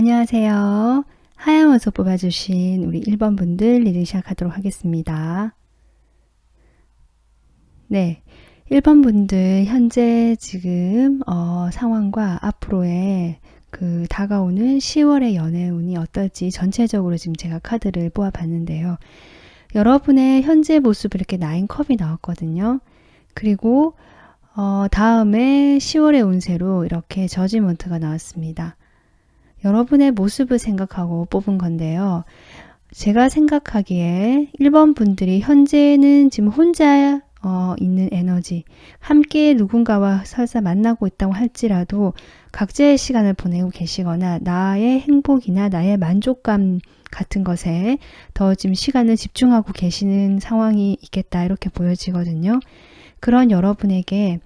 안녕하세요. 하얀 원소 뽑아주신 우리 1번 분들 리딩 시작하도록 하겠습니다. 네, 1번 분들 현재 지금 상황과 앞으로의 그 다가오는 10월의 연애운이 어떨지 전체적으로 지금 제가 카드를 뽑아봤는데요. 여러분의 현재 모습 이렇게 9컵이 나왔거든요. 그리고 다음에 10월의 운세로 이렇게 저지먼트가 나왔습니다. 여러분의 모습을 생각하고 뽑은 건데요. 제가 생각하기에 1번 분들이 현재는 지금 혼자 있는 에너지, 함께 누군가와 설사 만나고 있다고 할지라도 각자의 시간을 보내고 계시거나 나의 행복이나 나의 만족감 같은 것에 더 지금 시간을 집중하고 계시는 상황이 있겠다 이렇게 보여지거든요. 그런 여러분에게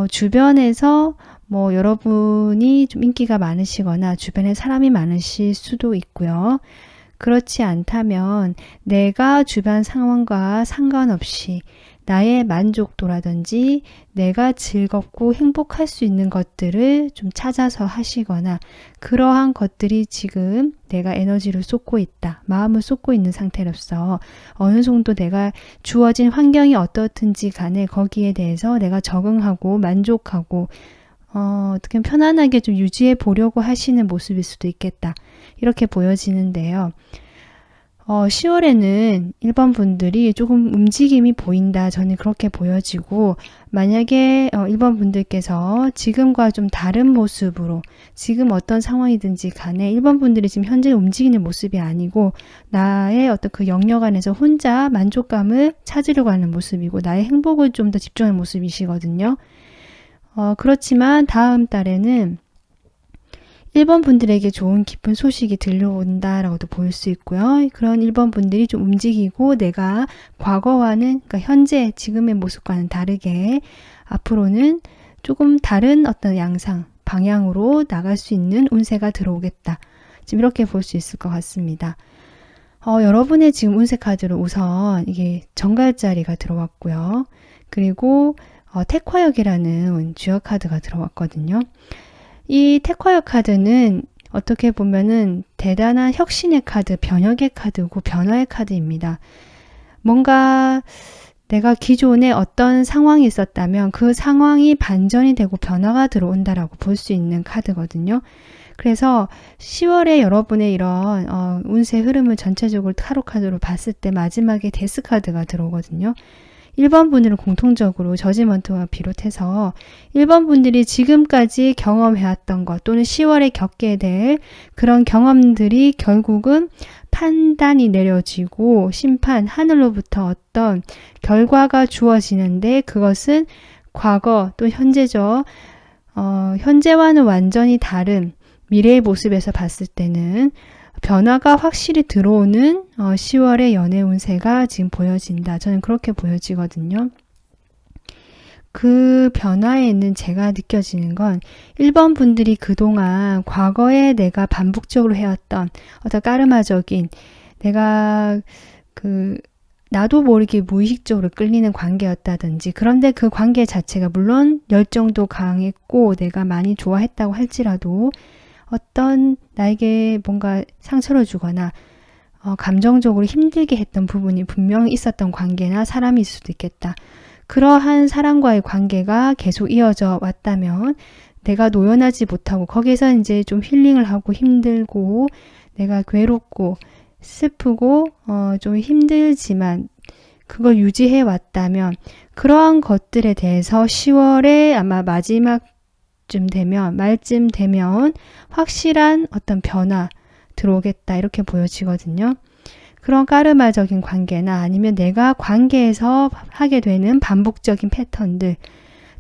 주변에서 여러분이 좀 인기가 많으시거나 주변에 사람이 많으실 수도 있고요. 그렇지 않다면 내가 주변 상황과 상관없이 나의 만족도라든지 내가 즐겁고 행복할 수 있는 것들을 좀 찾아서 하시거나 그러한 것들이 지금 내가 에너지를 쏟고 있다, 마음을 쏟고 있는 상태로서 어느 정도 내가 주어진 환경이 어떻든지 간에 거기에 대해서 내가 적응하고 만족하고 어떻게 편안하게 좀 유지해 보려고 하시는 모습일 수도 있겠다. 이렇게 보여지는데요. 10월에는 1번 분들이 조금 움직임이 보인다. 저는 그렇게 보여지고 만약에 1번 분들께서 지금과 좀 다른 모습으로 지금 어떤 상황이든지 간에 1번 분들이 지금 현재 움직이는 모습이 아니고 나의 어떤 그 영역 안에서 혼자 만족감을 찾으려고 하는 모습이고 나의 행복을 좀 더 집중하는 모습이시거든요. 그렇지만 다음 달에는 1번 분들에게 좋은 기쁜 소식이 들려온다라고도 볼 수 있고요. 그런 1번 분들이 좀 움직이고 내가 과거와는 그러니까 현재 지금의 모습과는 다르게 앞으로는 조금 다른 어떤 양상, 방향으로 나갈 수 있는 운세가 들어오겠다. 지금 이렇게 볼 수 있을 것 같습니다. 여러분의 지금 운세 카드로 우선 이게 정갈자리가 들어왔고요. 그리고 택화역이라는 주역 카드가 들어왔거든요. 이 택화역 카드는 어떻게 보면은 대단한 혁신의 카드, 변혁의 카드고 변화의 카드입니다. 뭔가 내가 기존에 어떤 상황이 있었다면 그 상황이 반전이 되고 변화가 들어온다라고 볼 수 있는 카드거든요. 그래서 10월에 여러분의 이런 운세 흐름을 전체적으로 타로 카드로 봤을 때 마지막에 데스 카드가 들어오거든요. 1번 분들은 공통적으로 저지먼트와 비롯해서 1번 분들이 지금까지 경험해왔던 것 또는 10월에 겪게 될 그런 경험들이 결국은 판단이 내려지고 심판, 하늘로부터 어떤 결과가 주어지는데 그것은 과거 또 현재죠. 현재와는 완전히 다른 미래의 모습에서 봤을 때는 변화가 확실히 들어오는 10월의 연애 운세가 지금 보여진다. 저는 그렇게 보여지거든요. 그 변화에는 제가 느껴지는 건 1번 분들이 그동안 과거에 내가 반복적으로 해왔던 어떤 까르마적인 내가 나도 모르게 무의식적으로 끌리는 관계였다든지 그런데 그 관계 자체가 물론 열정도 강했고 내가 많이 좋아했다고 할지라도 어떤 나에게 뭔가 상처를 주거나 감정적으로 힘들게 했던 부분이 분명히 있었던 관계나 사람일 수도 있겠다. 그러한 사람과의 관계가 계속 이어져 왔다면 내가 노연하지 못하고 거기서 이제 좀 힐링을 하고 힘들고 내가 괴롭고 슬프고 좀 힘들지만 그걸 유지해 왔다면 그러한 것들에 대해서 10월에 아마 말쯤 되면 확실한 어떤 변화 들어오겠다 이렇게 보여지거든요. 그런 까르마적인 관계나 아니면 내가 관계에서 하게 되는 반복적인 패턴들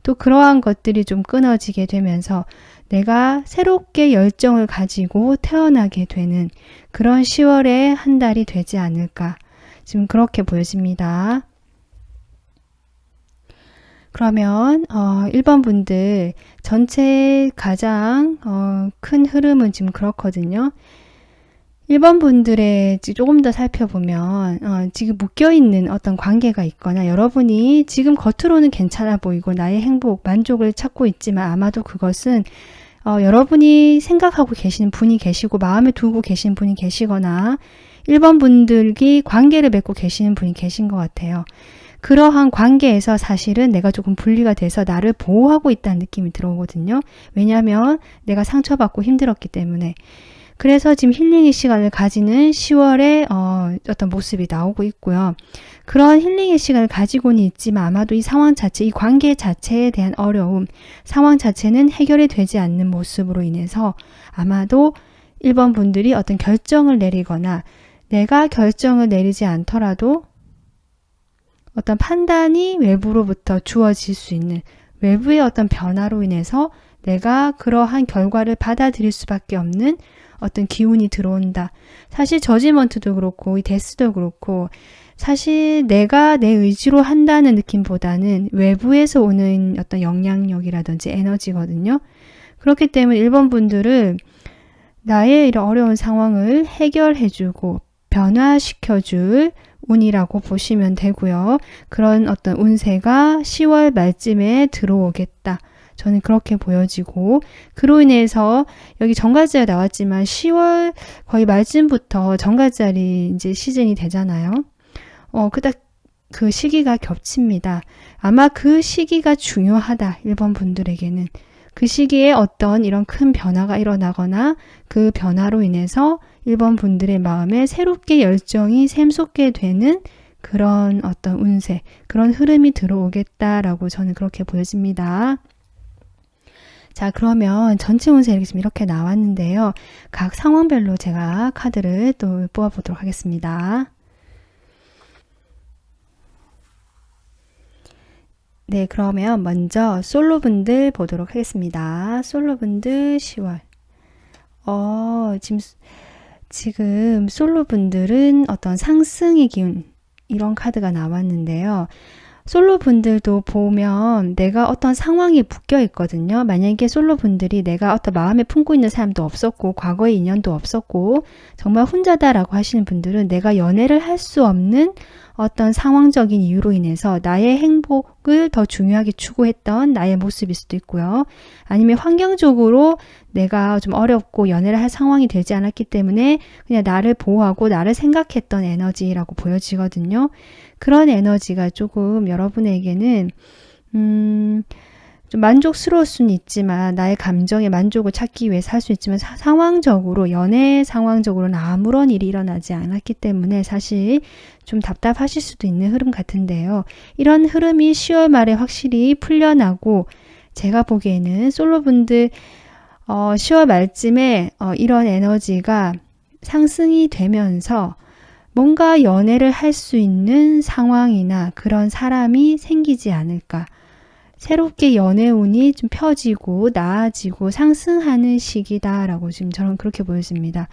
또 그러한 것들이 좀 끊어지게 되면서 내가 새롭게 열정을 가지고 태어나게 되는 그런 10월의 한 달이 되지 않을까 지금 그렇게 보여집니다. 그러면 1번 분들 전체 가장 큰 흐름은 지금 그렇거든요. 1번 분들의 조금 더 살펴보면 지금 묶여있는 어떤 관계가 있거나 여러분이 지금 겉으로는 괜찮아 보이고 나의 행복, 만족을 찾고 있지만 아마도 그것은 여러분이 생각하고 계시는 분이 계시고 마음에 두고 계신 분이 계시거나 1번 분들이 관계를 맺고 계시는 분이 계신 것 같아요. 그러한 관계에서 사실은 내가 조금 분리가 돼서 나를 보호하고 있다는 느낌이 들어오거든요. 왜냐하면 내가 상처받고 힘들었기 때문에. 그래서 지금 힐링의 시간을 가지는 10월에 어떤 모습이 나오고 있고요. 그런 힐링의 시간을 가지고는 있지만 아마도 이 상황 자체, 이 관계 자체에 대한 어려움, 상황 자체는 해결이 되지 않는 모습으로 인해서 아마도 1번 분들이 어떤 결정을 내리거나 내가 결정을 내리지 않더라도 어떤 판단이 외부로부터 주어질 수 있는 외부의 어떤 변화로 인해서 내가 그러한 결과를 받아들일 수밖에 없는 어떤 기운이 들어온다. 사실 저지먼트도 그렇고 이 데스도 그렇고 사실 내가 내 의지로 한다는 느낌보다는 외부에서 오는 어떤 영향력이라든지 에너지거든요. 그렇기 때문에 1번 분들은 나의 이런 어려운 상황을 해결해주고 변화시켜줄 운이라고 보시면 되고요. 그런 어떤 운세가 10월 말쯤에 들어오겠다. 저는 그렇게 보여지고 그로 인해서 여기 정갈자가 나왔지만 10월 거의 말쯤부터 정갈자리 이제 시즌이 되잖아요. 그닥 그 시기가 겹칩니다. 아마 그 시기가 중요하다. 1번 분들에게는. 그 시기에 어떤 이런 큰 변화가 일어나거나 그 변화로 인해서 1번 분들의 마음에 새롭게 열정이 샘솟게 되는 그런 어떤 운세, 그런 흐름이 들어오겠다라고 저는 그렇게 보여집니다. 자, 그러면 전체 운세 이렇게 나왔는데요. 각 상황별로 제가 카드를 또 뽑아보도록 하겠습니다. 네, 그러면 먼저 솔로분들 보도록 하겠습니다. 솔로분들 10월. 지금 솔로분들은 어떤 상승의 기운, 이런 카드가 나왔는데요. 솔로분들도 보면 내가 어떤 상황에 묶여 있거든요. 만약에 솔로분들이 내가 어떤 마음에 품고 있는 사람도 없었고 과거의 인연도 없었고 정말 혼자다라고 하시는 분들은 내가 연애를 할 수 없는 어떤 상황적인 이유로 인해서 나의 행복을 더 중요하게 추구했던 나의 모습일 수도 있고요. 아니면 환경적으로 내가 좀 어렵고 연애를 할 상황이 되지 않았기 때문에 그냥 나를 보호하고 나를 생각했던 에너지라고 보여지거든요. 그런 에너지가 조금 여러분에게는 좀 만족스러울 수는 있지만 나의 감정의 만족을 찾기 위해서 할 수 있지만 상황적으로 연애 상황적으로는 아무런 일이 일어나지 않았기 때문에 사실 좀 답답하실 수도 있는 흐름 같은데요. 이런 흐름이 10월 말에 확실히 풀려나고 제가 보기에는 솔로분들 10월 말쯤에 이런 에너지가 상승이 되면서 뭔가 연애를 할 수 있는 상황이나 그런 사람이 생기지 않을까. 새롭게 연애운이 좀 펴지고 나아지고 상승하는 시기다라고 지금 저는 그렇게 보여집니다.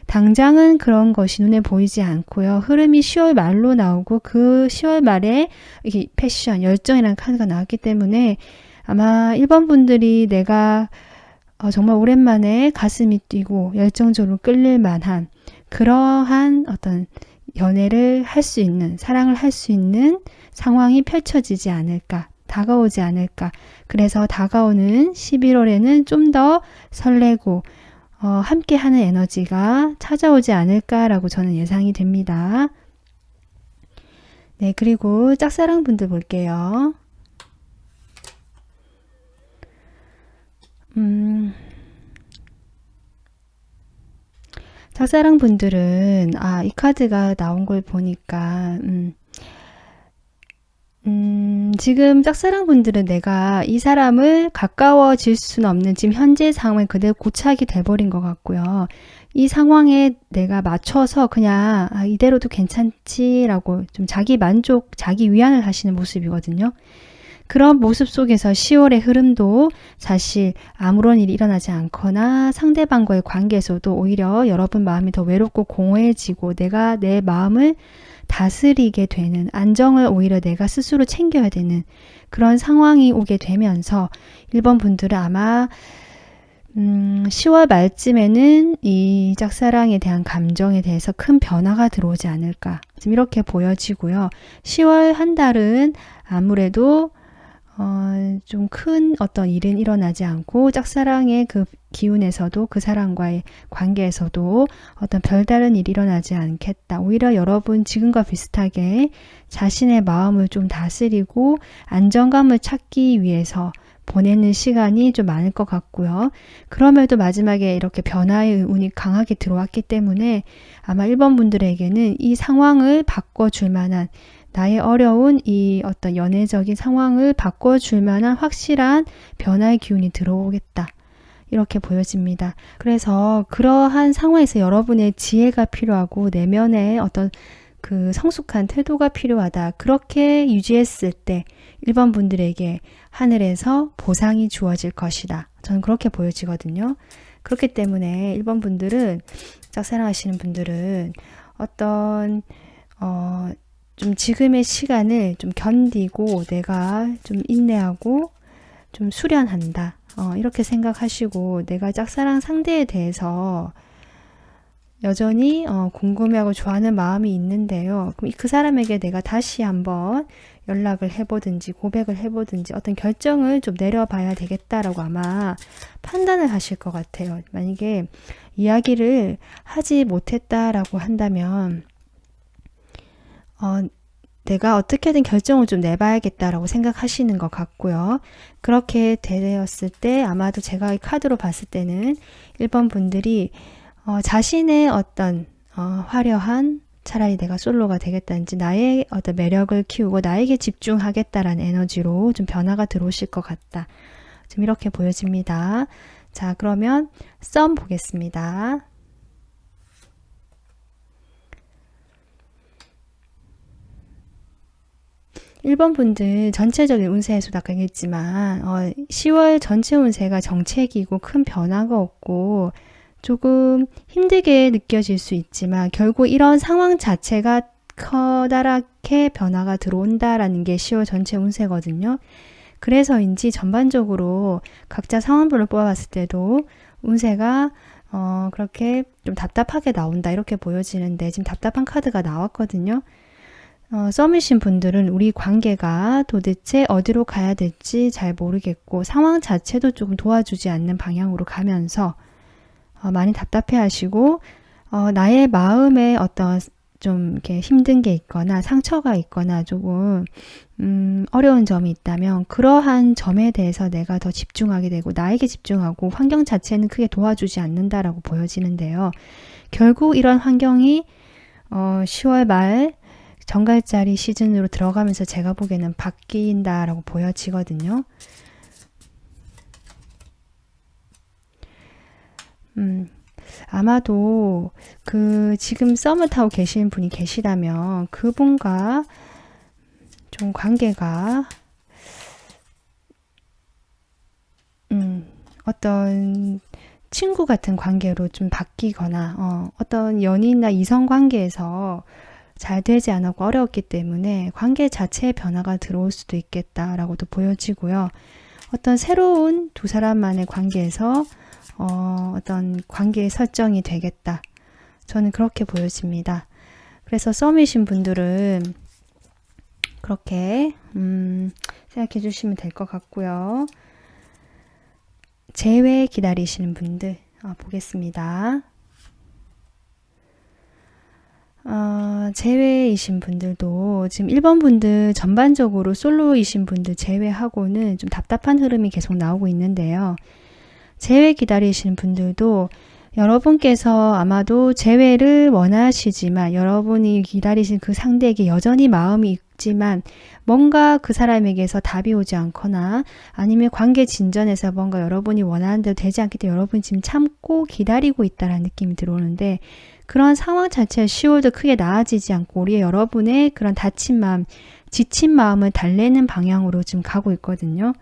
당장은 그런 것이 눈에 보이지 않고요. 흐름이 10월 말로 나오고 그 10월 말에 이게 패션, 열정이라는 카드가 나왔기 때문에 아마 1번 분들이 내가 정말 오랜만에 가슴이 뛰고 열정적으로 끌릴 만한 그러한 어떤 연애를 할 수 있는, 사랑을 할 수 있는 상황이 펼쳐지지 않을까, 다가오지 않을까. 그래서 다가오는 11월에는 좀 더 설레고 함께하는 에너지가 찾아오지 않을까라고 저는 예상이 됩니다. 네, 그리고 짝사랑분들 볼게요. 짝사랑분들은 이 카드가 나온 걸 보니까 지금 짝사랑분들은 내가 이 사람을 가까워질 수는 없는 지금 현재 상황에 그대로 고착이 돼버린 것 같고요. 이 상황에 내가 맞춰서 그냥 이대로도 괜찮지라고 좀 자기 만족, 자기 위안을 하시는 모습이거든요. 그런 모습 속에서 10월의 흐름도 사실 아무런 일이 일어나지 않거나 상대방과의 관계에서도 오히려 여러분 마음이 더 외롭고 공허해지고 내가 내 마음을 다스리게 되는, 안정을 오히려 내가 스스로 챙겨야 되는 그런 상황이 오게 되면서 1번 분들은 아마 10월 말쯤에는 이 짝사랑에 대한 감정에 대해서 큰 변화가 들어오지 않을까 지금 이렇게 보여지고요. 10월 한 달은 아무래도 좀 큰 어떤 일은 일어나지 않고 짝사랑의 그 기운에서도 그 사람과의 관계에서도 어떤 별다른 일이 일어나지 않겠다. 오히려 여러분 지금과 비슷하게 자신의 마음을 좀 다스리고 안정감을 찾기 위해서 보내는 시간이 좀 많을 것 같고요. 그럼에도 마지막에 이렇게 변화의 운이 강하게 들어왔기 때문에 아마 1번 분들에게는 이 상황을 바꿔줄 만한 나의 어려운 이 어떤 연애적인 상황을 바꿔줄 만한 확실한 변화의 기운이 들어오겠다. 이렇게 보여집니다. 그래서 그러한 상황에서 여러분의 지혜가 필요하고 내면의 어떤 그 성숙한 태도가 필요하다. 그렇게 유지했을 때 1번 분들에게 하늘에서 보상이 주어질 것이다. 저는 그렇게 보여지거든요. 그렇기 때문에 1번 분들은 짝사랑하시는 분들은 어떤 좀 지금의 시간을 좀 견디고 내가 좀 인내하고 좀 수련한다. 이렇게 생각하시고 내가 짝사랑 상대에 대해서 여전히 궁금해하고 좋아하는 마음이 있는데요. 그럼 그 사람에게 내가 다시 한번 연락을 해보든지 고백을 해보든지 어떤 결정을 좀 내려봐야 되겠다라고 아마 판단을 하실 것 같아요. 만약에 이야기를 하지 못했다라고 한다면 내가 어떻게든 결정을 좀 내봐야겠다라고 생각하시는 것 같고요. 그렇게 되었을 때 아마도 제가 이 카드로 봤을 때는 1번 분들이 자신의 어떤 화려한 차라리 내가 솔로가 되겠다든지 나의 어떤 매력을 키우고 나에게 집중하겠다라는 에너지로 좀 변화가 들어오실 것 같다. 좀 이렇게 보여집니다. 자, 그러면 썸 보겠습니다. (1번) 분들 전체적인 운세에서도 아까 얘기했지만 10월 전체 운세가 정체기고 큰 변화가 없고 조금 힘들게 느껴질 수 있지만 결국 이런 상황 자체가 커다랗게 변화가 들어온다라는 게 10월 전체 운세거든요. 그래서인지 전반적으로 각자 상황별로 뽑아봤을 때도 운세가 그렇게 좀 답답하게 나온다 이렇게 보여지는데 지금 답답한 카드가 나왔거든요. 썸이신 분들은 우리 관계가 도대체 어디로 가야 될지 잘 모르겠고 상황 자체도 조금 도와주지 않는 방향으로 가면서 많이 답답해 하시고 나의 마음에 어떤 좀 이렇게 힘든 게 있거나 상처가 있거나 조금 어려운 점이 있다면 그러한 점에 대해서 내가 더 집중하게 되고 나에게 집중하고 환경 자체는 크게 도와주지 않는다라고 보여지는데요. 결국 이런 환경이 10월 말 정갈자리 시즌으로 들어가면서 제가 보기에는 바뀐다라고 보여지거든요. 아마도 그 지금 썸을 타고 계시는 분이 계시다면 그분과 좀 관계가 어떤 친구 같은 관계로 좀 바뀌거나 어떤 연인이나 이성 관계에서 잘 되지 않았고 어려웠기 때문에 관계 자체의 변화가 들어올 수도 있겠다라고도 보여지고요. 어떤 새로운 두 사람만의 관계에서 어떤 관계의 설정이 되겠다. 저는 그렇게 보여집니다. 그래서 썸이신 분들은 그렇게 생각해 주시면 될 것 같고요. 재회 기다리시는 분들 보겠습니다. 재회이신 분들도 지금 1번 분들 전반적으로 솔로이신 분들 제외하고는 좀 답답한 흐름이 계속 나오고 있는데요. 재회 기다리시는 분들도 여러분께서 아마도 재회를 원하시지만 여러분이 기다리신 그 상대에게 여전히 마음이 있지만 뭔가 그 사람에게서 답이 오지 않거나 아니면 관계 진전에서 뭔가 여러분이 원하는 대로 되지 않기 때문에 여러분이 지금 참고 기다리고 있다는 느낌이 들어오는데 그런 상황 자체가 10월도 크게 나아지지 않고 우리 여러분의 그런 다친 마음, 지친 마음을 달래는 방향으로 지금 가고 있거든요.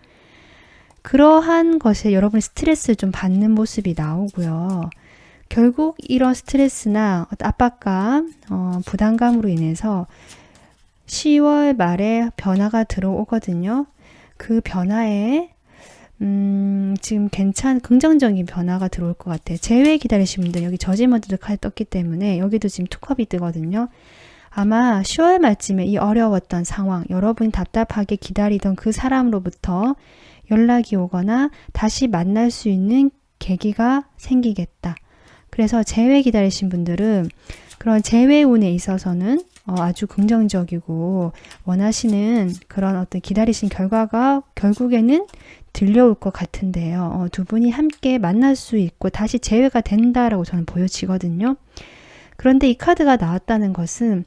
그러한 것에 여러분이 스트레스를 좀 받는 모습이 나오고요. 결국 이런 스트레스나 압박감, 부담감으로 인해서 10월 말에 변화가 들어오거든요. 그 변화에 지금 긍정적인 변화가 들어올 것 같아요. 재회 기다리시는 분들 여기 저지먼트 카드 떴기 때문에 여기도 지금 투컵이 뜨거든요. 아마 10월 말쯤에 이 어려웠던 상황, 여러분이 답답하게 기다리던 그 사람으로부터 연락이 오거나 다시 만날 수 있는 계기가 생기겠다. 그래서 재회 기다리신 분들은 그런 재회운에 있어서는 아주 긍정적이고 원하시는 그런 어떤 기다리신 결과가 결국에는 들려올 것 같은데요. 두 분이 함께 만날 수 있고 다시 재회가 된다라고 저는 보여지거든요. 그런데 이 카드가 나왔다는 것은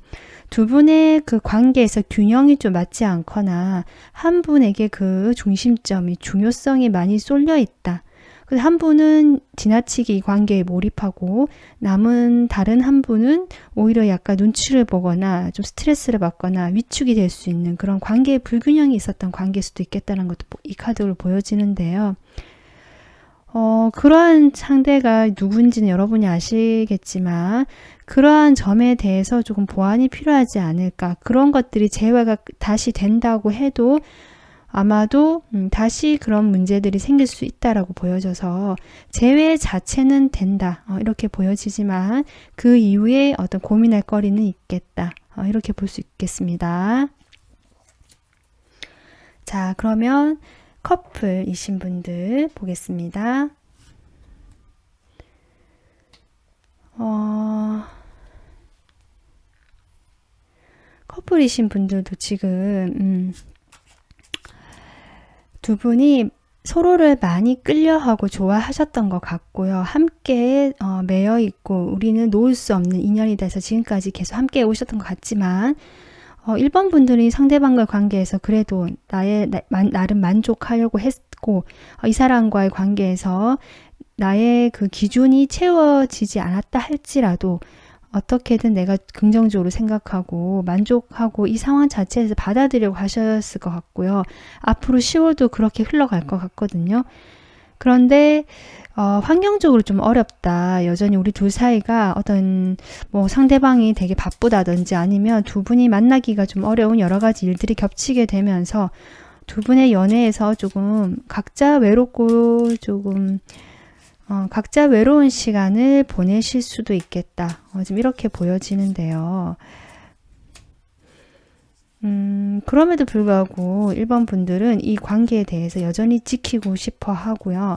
두 분의 그 관계에서 균형이 좀 맞지 않거나 한 분에게 그 중심점이 중요성이 많이 쏠려 있다. 그래서 한 분은 지나치게 이 관계에 몰입하고 남은 다른 한 분은 오히려 약간 눈치를 보거나 좀 스트레스를 받거나 위축이 될 수 있는 그런 관계의 불균형이 있었던 관계일 수도 있겠다는 것도 이 카드로 보여지는데요. 그러한 상대가 누군지는 여러분이 아시겠지만 그러한 점에 대해서 조금 보완이 필요하지 않을까. 그런 것들이 재회가 다시 된다고 해도 아마도 다시 그런 문제들이 생길 수 있다라고 보여져서 재회 자체는 된다. 이렇게 보여지지만 그 이후에 어떤 고민할 거리는 있겠다. 이렇게 볼 수 있겠습니다. 자, 그러면 커플이신 분들 보겠습니다. 커플이신 분들도 지금 두 분이 서로를 많이 끌려하고 좋아하셨던 것 같고요. 함께 매여 있고 우리는 놓을 수 없는 인연이다 해서 지금까지 계속 함께 오셨던 것 같지만 1번 분들이 상대방과의 관계에서 그래도 나름 만족하려고 했고 이 사람과의 관계에서 나의 그 기준이 채워지지 않았다 할지라도 어떻게든 내가 긍정적으로 생각하고 만족하고 이 상황 자체에서 받아들이려고 하셨을 것 같고요. 앞으로 10월도 그렇게 흘러갈 것 같거든요. 그런데 환경적으로 좀 어렵다. 여전히 우리 둘 사이가 어떤 상대방이 되게 바쁘다든지 아니면 두 분이 만나기가 좀 어려운 여러 가지 일들이 겹치게 되면서 두 분의 연애에서 조금 각자 외롭고 조금 각자 외로운 시간을 보내실 수도 있겠다. 지금 이렇게 보여지는데요. 그럼에도 불구하고 1번 분들은 이 관계에 대해서 여전히 지키고 싶어 하고요.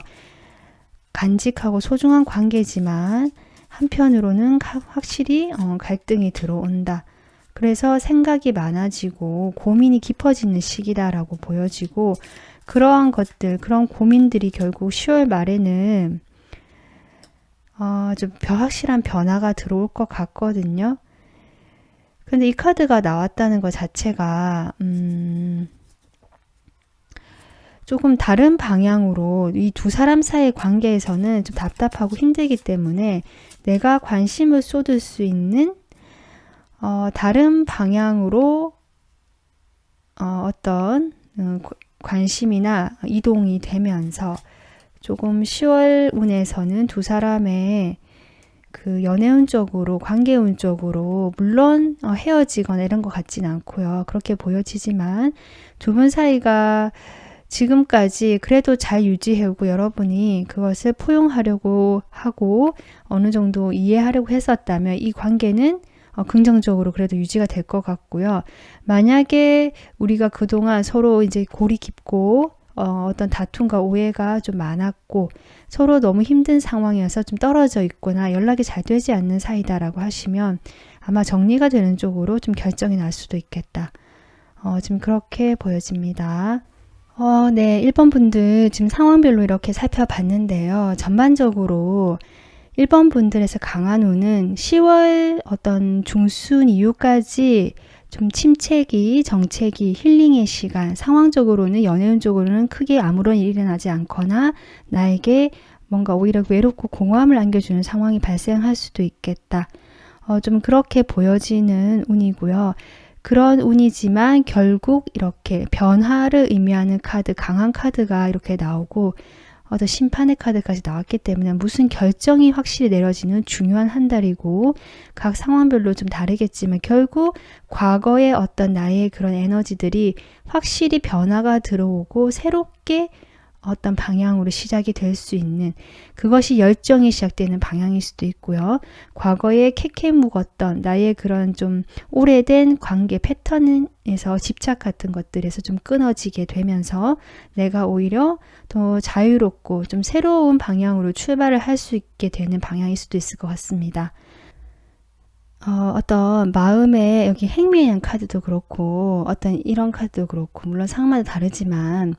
간직하고 소중한 관계지만 한편으로는 확실히 갈등이 들어온다. 그래서 생각이 많아지고 고민이 깊어지는 시기다라고 보여지고 그러한 것들, 그런 고민들이 결국 10월 말에는 좀 확실한 변화가 들어올 것 같거든요. 근데 이 카드가 나왔다는 것 자체가 조금 다른 방향으로 이 두 사람 사이의 관계에서는 좀 답답하고 힘들기 때문에 내가 관심을 쏟을 수 있는 다른 방향으로 어떤 관심이나 이동이 되면서 조금 10월 운에서는 두 사람의 그 연애운 쪽으로 관계운 쪽으로 물론 헤어지거나 이런 것 같진 않고요. 그렇게 보여지지만 두 분 사이가 지금까지 그래도 잘 유지해오고 여러분이 그것을 포용하려고 하고 어느 정도 이해하려고 했었다면 이 관계는 긍정적으로 그래도 유지가 될 것 같고요. 만약에 우리가 그동안 서로 이제 골이 깊고 어떤 다툼과 오해가 좀 많았고 서로 너무 힘든 상황이어서 좀 떨어져 있거나 연락이 잘 되지 않는 사이다라고 하시면 아마 정리가 되는 쪽으로 좀 결정이 날 수도 있겠다. 지금 그렇게 보여집니다. 네, 1번 분들 지금 상황별로 이렇게 살펴봤는데요. 전반적으로 1번 분들에서 강한 운은 10월 어떤 중순 이후까지 좀 침체기, 정체기, 힐링의 시간, 상황적으로는 연애운 쪽으로는 크게 아무런 일이 일어나지 않거나 나에게 뭔가 오히려 외롭고 공허함을 안겨주는 상황이 발생할 수도 있겠다. 좀 그렇게 보여지는 운이고요. 그런 운이지만 결국 이렇게 변화를 의미하는 카드, 강한 카드가 이렇게 나오고 어떤 심판의 카드까지 나왔기 때문에 무슨 결정이 확실히 내려지는 중요한 한 달이고 각 상황별로 좀 다르겠지만 결국 과거의 어떤 나의 그런 에너지들이 확실히 변화가 들어오고 새롭게 어떤 방향으로 시작이 될 수 있는 그것이 열정이 시작되는 방향일 수도 있고요. 과거에 캐캐 묵었던 나의 그런 좀 오래된 관계 패턴에서 집착 같은 것들에서 좀 끊어지게 되면서 내가 오히려 더 자유롭고 좀 새로운 방향으로 출발을 할 수 있게 되는 방향일 수도 있을 것 같습니다. 어떤 마음에 여기 행미한 카드도 그렇고 어떤 이런 카드도 그렇고 물론 상황마다 다르지만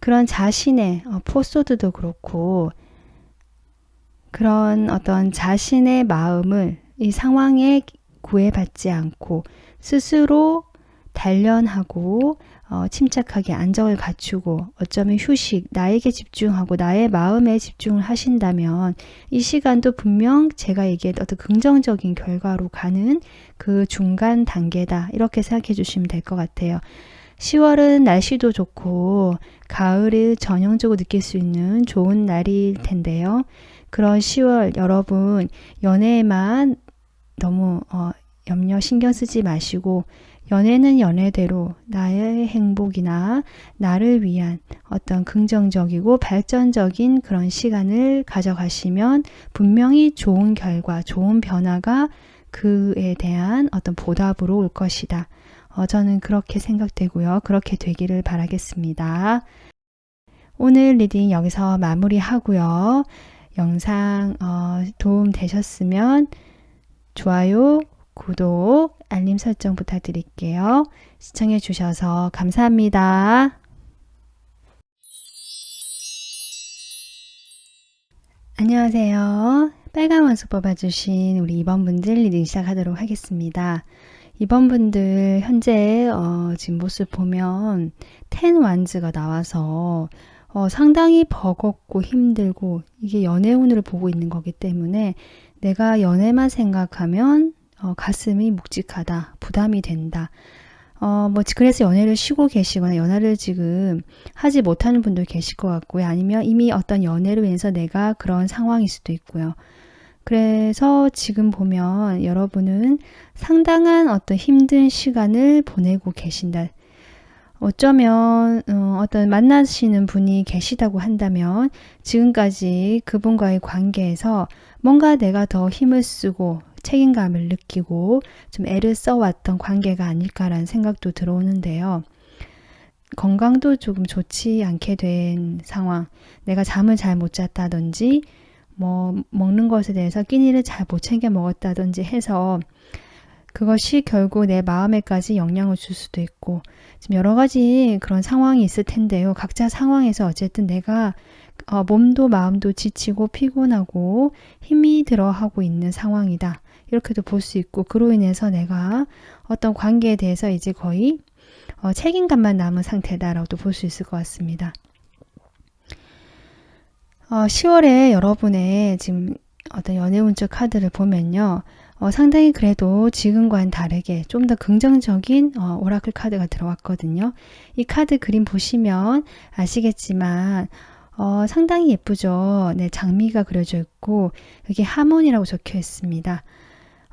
그런 자신의 포소드도 그렇고 그런 어떤 자신의 마음을 이 상황에 구애받지 않고 스스로 단련하고 침착하게 안정을 갖추고 어쩌면 휴식, 나에게 집중하고 나의 마음에 집중을 하신다면 이 시간도 분명 제가 얘기했던 어떤 긍정적인 결과로 가는 그 중간 단계다. 이렇게 생각해 주시면 될 것 같아요. 10월은 날씨도 좋고 가을을 전형적으로 느낄 수 있는 좋은 날일 텐데요. 그런 10월 여러분 연애에만 너무 염려 신경 쓰지 마시고 연애는 연애대로 나의 행복이나 나를 위한 어떤 긍정적이고 발전적인 그런 시간을 가져가시면 분명히 좋은 결과, 좋은 변화가 그에 대한 어떤 보답으로 올 것이다. 저는 그렇게 생각되고요. 그렇게 되기를 바라겠습니다. 오늘 리딩 여기서 마무리하고요. 영상 도움 되셨으면 좋아요, 구독, 알림 설정 부탁드릴게요. 시청해 주셔서 감사합니다. 안녕하세요. 빨간 원수 뽑아주신 우리 2번분들 리딩 시작하도록 하겠습니다. 2번분들 현재 지금 모습 보면 10 완즈가 나와서 상당히 버겁고 힘들고 이게 연애운을 보고 있는 거기 때문에 내가 연애만 생각하면 가슴이 묵직하다, 부담이 된다. 그래서 연애를 쉬고 계시거나 연애를 지금 하지 못하는 분도 계실 것 같고요. 아니면 이미 어떤 연애로 인해서 내가 그런 상황일 수도 있고요. 그래서 지금 보면 여러분은 상당한 어떤 힘든 시간을 보내고 계신다. 어쩌면 어떤 만나시는 분이 계시다고 한다면 지금까지 그분과의 관계에서 뭔가 내가 더 힘을 쓰고 책임감을 느끼고 좀 애를 써왔던 관계가 아닐까라는 생각도 들어오는데요. 건강도 조금 좋지 않게 된 상황, 내가 잠을 잘 못 잤다든지 먹는 것에 대해서 끼니를 잘 못 챙겨 먹었다든지 해서 그것이 결국 내 마음에까지 영향을 줄 수도 있고 지금 여러 가지 그런 상황이 있을 텐데요. 각자 상황에서 어쨌든 내가 몸도 마음도 지치고 피곤하고 힘이 들어하고 있는 상황이다. 이렇게도 볼 수 있고 그로 인해서 내가 어떤 관계에 대해서 이제 거의 책임감만 남은 상태다라고도 볼 수 있을 것 같습니다. 10월에 여러분의 지금 어떤 연애운적 카드를 보면요. 상당히 그래도 지금과는 다르게 좀 더 긍정적인 오라클 카드가 들어왔거든요. 이 카드 그림 보시면 아시겠지만 상당히 예쁘죠. 네, 장미가 그려져 있고 여기 하모니라고 적혀 있습니다.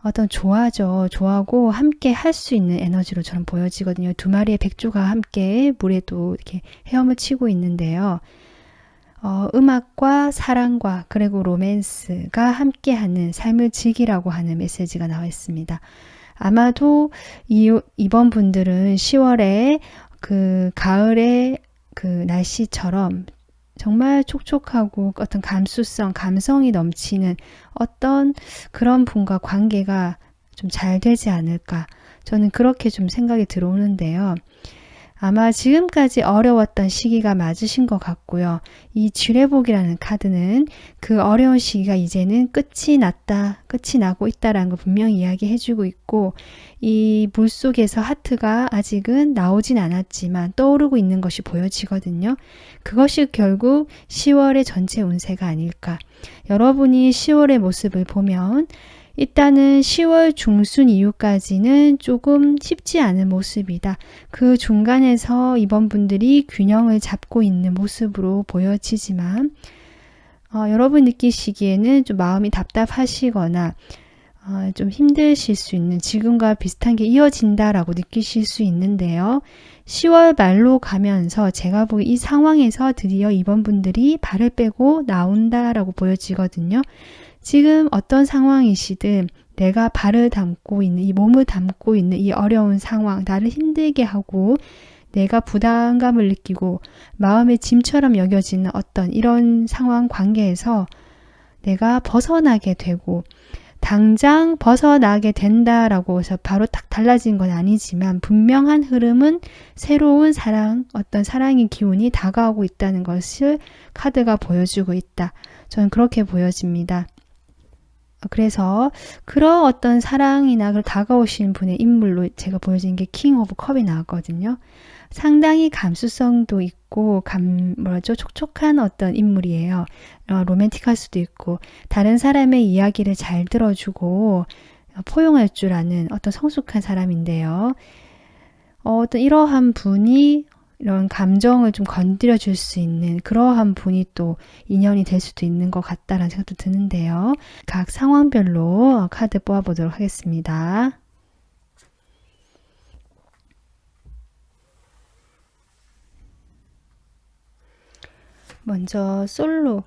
어떤 조화죠. 조화고 함께 할 수 있는 에너지로 저는 보여지거든요. 두 마리의 백조가 함께 물에도 이렇게 헤엄을 치고 있는데요. 음악과 사랑과 그리고 로맨스가 함께하는 삶을 즐기라고 하는 메시지가 나와 있습니다. 아마도 이번 분들은 10월에 그 가을의 그 날씨처럼 정말 촉촉하고 어떤 감수성, 감성이 넘치는 어떤 그런 분과 관계가 좀 잘 되지 않을까. 저는 그렇게 좀 생각이 들어오는데요. 아마 지금까지 어려웠던 시기가 맞으신 것 같고요. 이 쥐레복이라는 카드는 그 어려운 시기가 이제는 끝이 났다, 끝이 나고 있다라는 걸 분명히 이야기해주고 있고 이 물속에서 하트가 아직은 나오진 않았지만 떠오르고 있는 것이 보여지거든요. 그것이 결국 10월의 전체 운세가 아닐까. 여러분이 10월의 모습을 보면 일단은 10월 중순 이후까지는 조금 쉽지 않은 모습이다. 그 중간에서 이번 분들이 균형을 잡고 있는 모습으로 보여지지만 여러분 느끼시기에는 좀 마음이 답답하시거나 좀 힘드실 수 있는 지금과 비슷한 게 이어진다라고 느끼실 수 있는데요. 10월 말로 가면서 제가 보기 이 상황에서 드디어 이번 분들이 발을 빼고 나온다라고 보여지거든요. 지금 어떤 상황이시든 내가 발을 담고 있는 이 몸을 담고 있는 이 어려운 상황, 나를 힘들게 하고 내가 부담감을 느끼고 마음의 짐처럼 여겨지는 어떤 이런 상황 관계에서 내가 벗어나게 되고 당장 벗어나게 된다라고 해서 바로 딱 달라진 건 아니지만 분명한 흐름은 새로운 사랑, 어떤 사랑의 기운이 다가오고 있다는 것을 카드가 보여주고 있다. 저는 그렇게 보여집니다. 그래서 그런 어떤 사랑이나 다가오신 분의 인물로 제가 보여진 게 킹 오브 컵이 나왔거든요. 상당히 감수성도 있고 촉촉한 어떤 인물이에요. 로맨틱할 수도 있고 다른 사람의 이야기를 잘 들어주고 포용할 줄 아는 어떤 성숙한 사람인데요. 어떤 이러한 분이 이런 감정을 좀 건드려 줄 수 있는 그러한 분이 또 인연이 될 수도 있는 것 같다라는 생각도 드는데요. 각 상황별로 카드 뽑아보도록 하겠습니다. 먼저 솔로.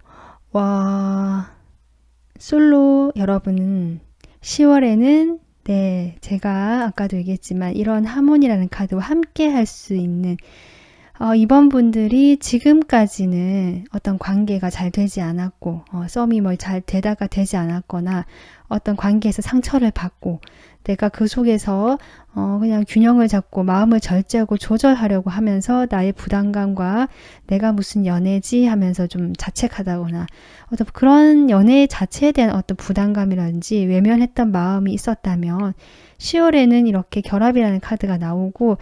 솔로 여러분은 10월에는 제가 아까도 얘기했지만 이런 하모니라는 카드와 함께 할 수 있는 이번 분들이 지금까지는 어떤 관계가 잘 되지 않았고 썸이 잘 되다가 되지 않았거나 어떤 관계에서 상처를 받고 내가 그 속에서 그냥 균형을 잡고 마음을 절제하고 조절하려고 하면서 나의 부담감과 내가 무슨 연애지 하면서 좀 자책하다거나 어떤 그런 연애 자체에 대한 어떤 부담감이라든지 외면했던 마음이 있었다면 10월에는 이렇게 결합이라는 카드가 나오고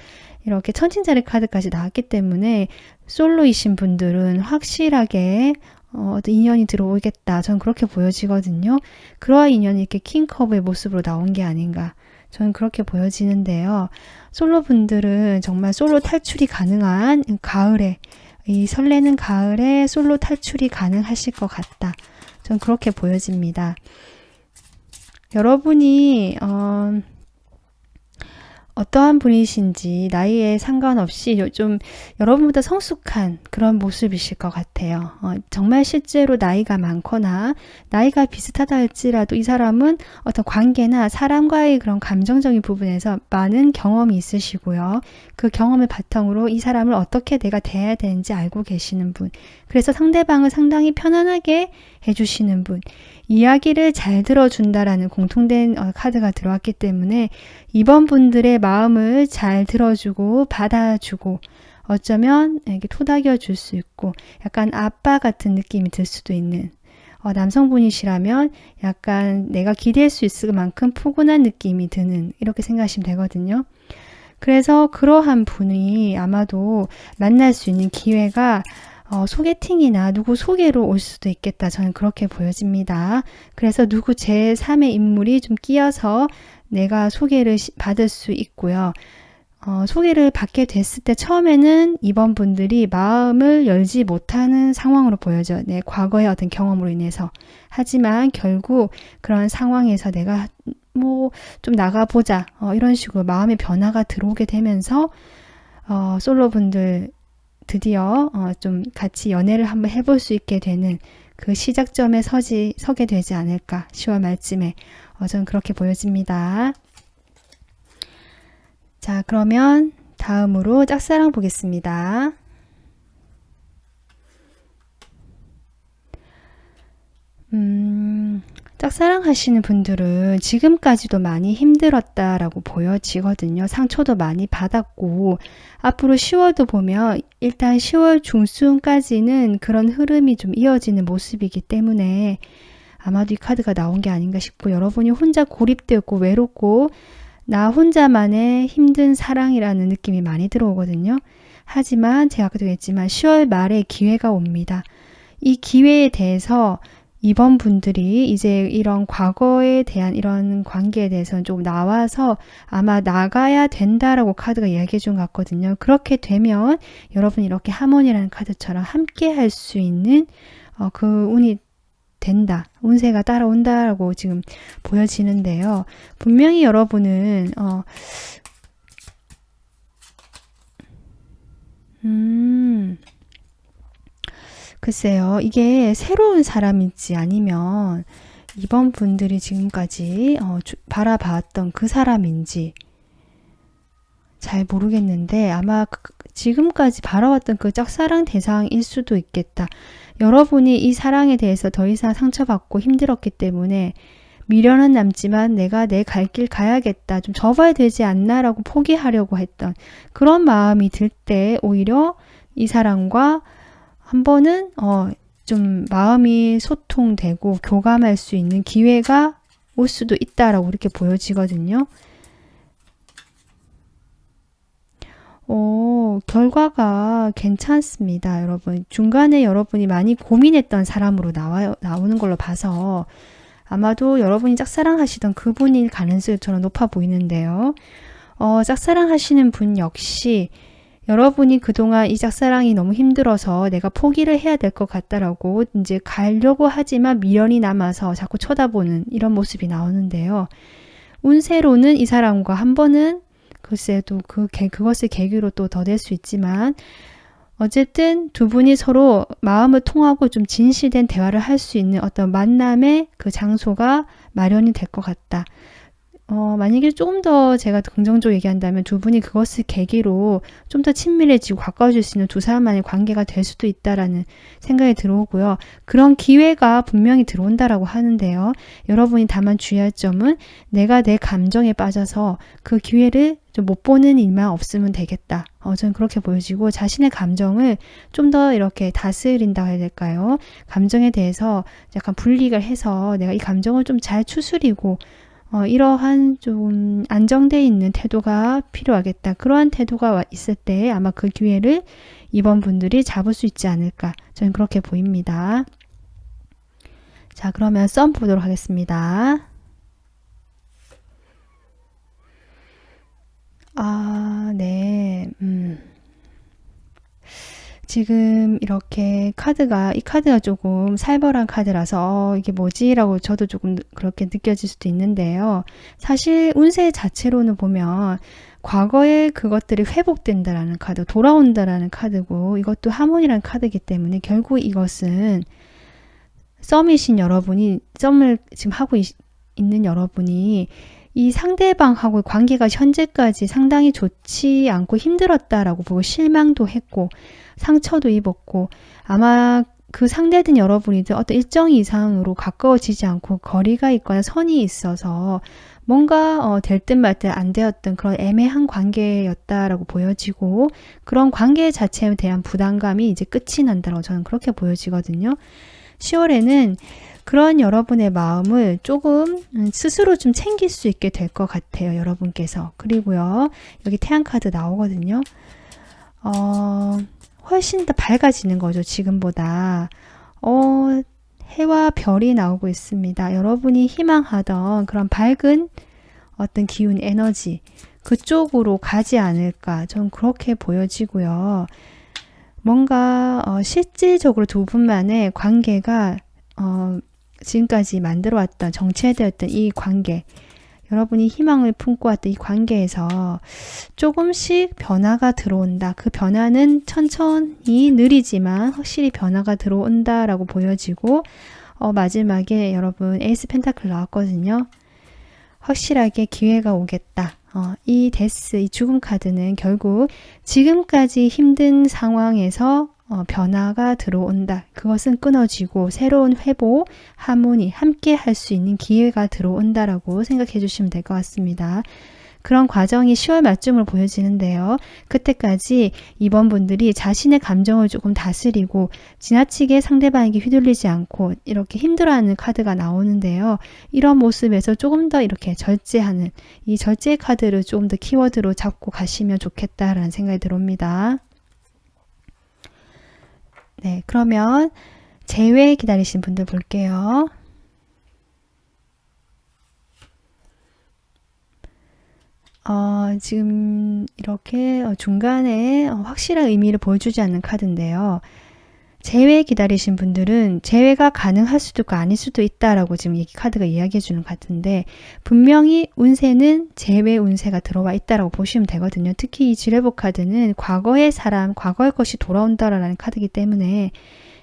이렇게 천칭자리 카드까지 나왔기 때문에 솔로이신 분들은 확실하게 어떤 인연이 들어오겠다. 저는 그렇게 보여지거든요. 그러한 인연이 이렇게 킹컵의 모습으로 나온 게 아닌가. 저는 그렇게 보여지는데요. 솔로 분들은 정말 솔로 탈출이 가능한 가을에, 이 설레는 가을에 솔로 탈출이 가능하실 것 같다. 저는 그렇게 보여집니다. 여러분이 어떠한 분이신지 나이에 상관없이 좀 여러분보다 성숙한 그런 모습이실 것 같아요. 정말 실제로 나이가 많거나 나이가 비슷하다 할지라도 이 사람은 어떤 관계나 사람과의 그런 감정적인 부분에서 많은 경험이 있으시고요. 그 경험을 바탕으로 이 사람을 어떻게 내가 대해야 되는지 알고 계시는 분. 그래서 상대방을 상당히 편안하게 해주시는 분. 이야기를 잘 들어준다라는 공통된 카드가 들어왔기 때문에 이번 분들의 마음을 잘 들어주고 받아주고 어쩌면 이렇게 토닥여 줄 수 있고 약간 아빠 같은 느낌이 들 수도 있는 남성분이시라면 약간 내가 기댈 수 있을 만큼 푸근한 느낌이 드는 이렇게 생각하시면 되거든요. 그래서 그러한 분이 아마도 만날 수 있는 기회가 소개팅이나 누구 소개로 올 수도 있겠다. 저는 그렇게 보여집니다. 그래서 누구 제3의 인물이 좀 끼어서 내가 소개를 받을 수 있고요. 소개를 받게 됐을 때 처음에는 이번 분들이 마음을 열지 못하는 상황으로 보여져요. 내 과거의 어떤 경험으로 인해서. 하지만 결국 그런 상황에서 내가 좀 나가보자. 이런 식으로 마음의 변화가 들어오게 되면서 솔로분들 드디어 좀 같이 연애를 한번 해볼 수 있게 되는 그 시작점에 서게 되지 않을까 10월 말쯤에 저는 그렇게 보여집니다. 자, 그러면 다음으로 짝사랑 보겠습니다. 짝사랑 하시는 분들은 지금까지도 많이 힘들었다라고 보여지거든요. 상처도 많이 받았고 앞으로 10월도 보면 일단 10월 중순까지는 그런 흐름이 좀 이어지는 모습이기 때문에 아마도 이 카드가 나온 게 아닌가 싶고 여러분이 혼자 고립되었고 외롭고 나 혼자만의 힘든 사랑이라는 느낌이 많이 들어오거든요. 하지만 제가 아까도 했지만 10월 말에 기회가 옵니다. 이 기회에 대해서 이번 분들이 이제 이런 과거에 대한 이런 관계에 대해서는 좀 나와서 아마 나가야 된다라고 카드가 이야기해 준 것 같거든요. 그렇게 되면 여러분이 이렇게 하모니라는 카드처럼 함께 할 수 있는 그 운이 된다. 운세가 따라온다라고 지금 보여지는데요. 분명히 여러분은 음, 글쎄요. 이게 새로운 사람인지 아니면 이번 분들이 지금까지 바라봤던 그 사람인지 잘 모르겠는데 아마 지금까지 바라왔던 그 짝사랑 대상일 수도 있겠다. 여러분이 이 사랑에 대해서 더 이상 상처받고 힘들었기 때문에 미련은 남지만 내가 내 갈 길 가야겠다. 좀 접어야 되지 않나라고 포기하려고 했던 그런 마음이 들 때 오히려 이 사람과 한 번은 좀 마음이 소통되고 교감할 수 있는 기회가 올 수도 있다라고 이렇게 보여지거든요. 결과가 괜찮습니다, 여러분. 중간에 여러분이 많이 고민했던 사람으로 나오는 걸로 봐서 아마도 여러분이 짝사랑하시던 그분일 가능성이 저는 높아 보이는데요. 짝사랑하시는 분 역시 여러분이 그동안 이 짝사랑이 너무 힘들어서 내가 포기를 해야 될 것 같다라고 이제 가려고 하지만 미련이 남아서 자꾸 쳐다보는 이런 모습이 나오는데요. 운세로는 이 사람과 한 번은 글쎄도 그것을 계기로 또 더 될 수 있지만 어쨌든 두 분이 서로 마음을 통하고 좀 진실된 대화를 할 수 있는 어떤 만남의 그 장소가 마련이 될 것 같다. 만약에 조금 더 제가 긍정적으로 얘기한다면 두 분이 그것을 계기로 좀 더 친밀해지고 가까워질 수 있는 두 사람만의 관계가 될 수도 있다라는 생각이 들어오고요. 그런 기회가 분명히 들어온다라고 하는데요. 여러분이 다만 주의할 점은 내가 내 감정에 빠져서 그 기회를 좀 못 보는 일만 없으면 되겠다. 저는 그렇게 보여지고 자신의 감정을 좀 더 이렇게 다스린다고 해야 될까요? 감정에 대해서 약간 분리를 해서 내가 이 감정을 좀 잘 추스리고 이러한 좀 안정되어 있는 태도가 필요하겠다. 그러한 태도가 있을 때 아마 그 기회를 이번 분들이 잡을 수 있지 않을까. 저는 그렇게 보입니다. 자, 그러면 썸 보도록 하겠습니다. 네. 지금 이렇게 이 카드가 조금 살벌한 카드라서 이게 뭐지라고 저도 조금 그렇게 느껴질 수도 있는데요. 사실 운세 자체로는 보면 과거의 그것들이 회복된다라는 카드, 돌아온다라는 카드고 이것도 하모니라는 카드이기 때문에 결국 이것은 썸이신 여러분이 썸을 지금 하고 있는 여러분이 이 상대방하고의 관계가 현재까지 상당히 좋지 않고 힘들었다라고 보고 실망도 했고 상처도 입었고 아마 그 상대든 여러분이든 어떤 일정 이상으로 가까워지지 않고 거리가 있거나 선이 있어서 뭔가 될 듯 말 듯 안 되었던 그런 애매한 관계였다라고 보여지고 그런 관계 자체에 대한 부담감이 이제 끝이 난다고 저는 그렇게 보여지거든요. 10월에는 그런 여러분의 마음을 조금 스스로 좀 챙길 수 있게 될 것 같아요. 여러분께서. 그리고요. 여기 태양카드 나오거든요. 훨씬 더 밝아지는 거죠. 지금보다. 해와 별이 나오고 있습니다. 여러분이 희망하던 그런 밝은 어떤 기운, 에너지 그쪽으로 가지 않을까. 전 그렇게 보여지고요. 뭔가 실질적으로 두 분만의 관계가 지금까지 만들어왔던 정체되었던 이 관계 여러분이 희망을 품고 왔던 이 관계에서 조금씩 변화가 들어온다. 그 변화는 천천히 느리지만 확실히 변화가 들어온다라고 보여지고 마지막에 여러분 에이스 펜타클 나왔거든요. 확실하게 기회가 오겠다. 이 데스, 이 죽음 카드는 결국 지금까지 힘든 상황에서 변화가 들어온다. 그것은 끊어지고 새로운 회복, 하모니, 함께 할 수 있는 기회가 들어온다라고 생각해 주시면 될 것 같습니다. 그런 과정이 10월 말쯤으로 보여지는데요. 그때까지 이번 분들이 자신의 감정을 조금 다스리고 지나치게 상대방에게 휘둘리지 않고 이렇게 힘들어하는 카드가 나오는데요. 이런 모습에서 조금 더 이렇게 절제하는 이 절제 카드를 조금 더 키워드로 잡고 가시면 좋겠다라는 생각이 들어옵니다. 네, 그러면 재회 기다리신 분들 볼게요. 지금 이렇게 중간에 확실한 의미를 보여주지 않는 카드인데요. 재회 기다리신 분들은 재회가 가능할 수도 있고 아닐 수도 있다라고 지금 이 카드가 이야기해 주는 것 같은데, 분명히 운세는 재회 운세가 들어와 있다라고 보시면 되거든요. 특히 이 지뢰복 카드는 과거의 사람, 과거의 것이 돌아온다라는 카드이기 때문에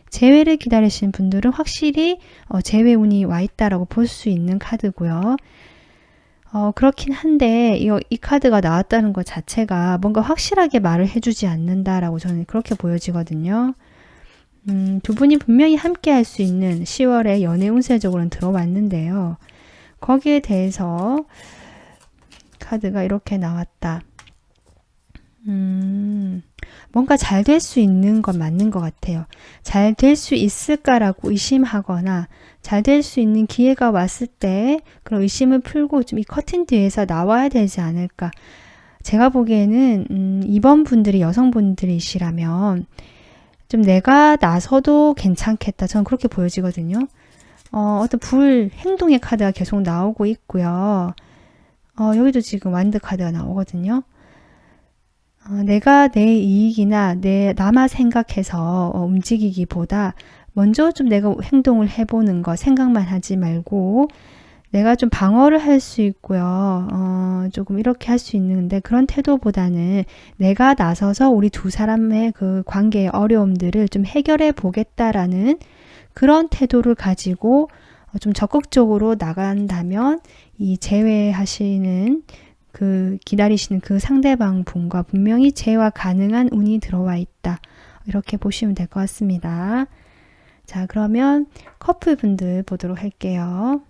재회를 기다리시는 분들은 확실히 재회 운이 와 있다라고 볼 수 있는 카드고요. 그렇긴 한데 이 카드가 나왔다는 것 자체가 뭔가 확실하게 말을 해주지 않는다라고 저는 그렇게 보여지거든요. 두 분이 분명히 함께 할 수 있는 10월에 연애 운세적으로는 들어왔는데요. 거기에 대해서 카드가 이렇게 나왔다. 뭔가 잘 될 수 있는 건 맞는 것 같아요. 잘 될 수 있을까라고 의심하거나 잘 될 수 있는 기회가 왔을 때 그런 의심을 풀고 좀 이 커튼 뒤에서 나와야 되지 않을까. 제가 보기에는 이번 분들이 여성분들이시라면 좀 내가 나서도 괜찮겠다. 저는 그렇게 보여지거든요. 어떤 행동의 카드가 계속 나오고 있고요. 여기도 지금 완드 카드가 나오거든요. 내가 내 이익이나 나만 생각해서 움직이기보다 먼저 좀 내가 행동을 해보는 거 생각만 하지 말고 내가 좀 방어를 할 수 있고요. 조금 이렇게 할 수 있는데 그런 태도보다는 내가 나서서 우리 두 사람의 그 관계의 어려움들을 좀 해결해 보겠다라는 그런 태도를 가지고 좀 적극적으로 나간다면 이 재회하시는 기다리시는 그 상대방 분과 분명히 재화 가능한 운이 들어와 있다. 이렇게 보시면 될 것 같습니다. 자, 그러면 커플분들 보도록 할게요.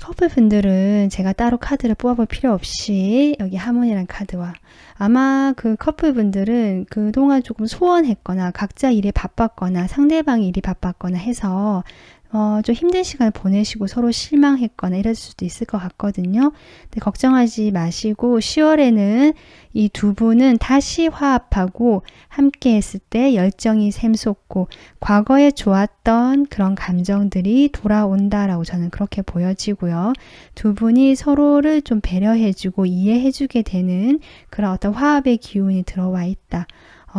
커플분들은 제가 따로 카드를 뽑아볼 필요 없이 여기 하모니라는 카드와 아마 그 커플분들은 그동안 조금 소원했거나 각자 일에 바빴거나 상대방이 일이 바빴거나 해서 좀 힘든 시간을 보내시고 서로 실망했거나 이럴 수도 있을 것 같거든요. 근데 걱정하지 마시고 10월에는 이 두 분은 다시 화합하고 함께 했을 때 열정이 샘솟고 과거에 좋았던 그런 감정들이 돌아온다라고 저는 그렇게 보여지고요. 두 분이 서로를 좀 배려해주고 이해해주게 되는 그런 어떤 화합의 기운이 들어와 있다.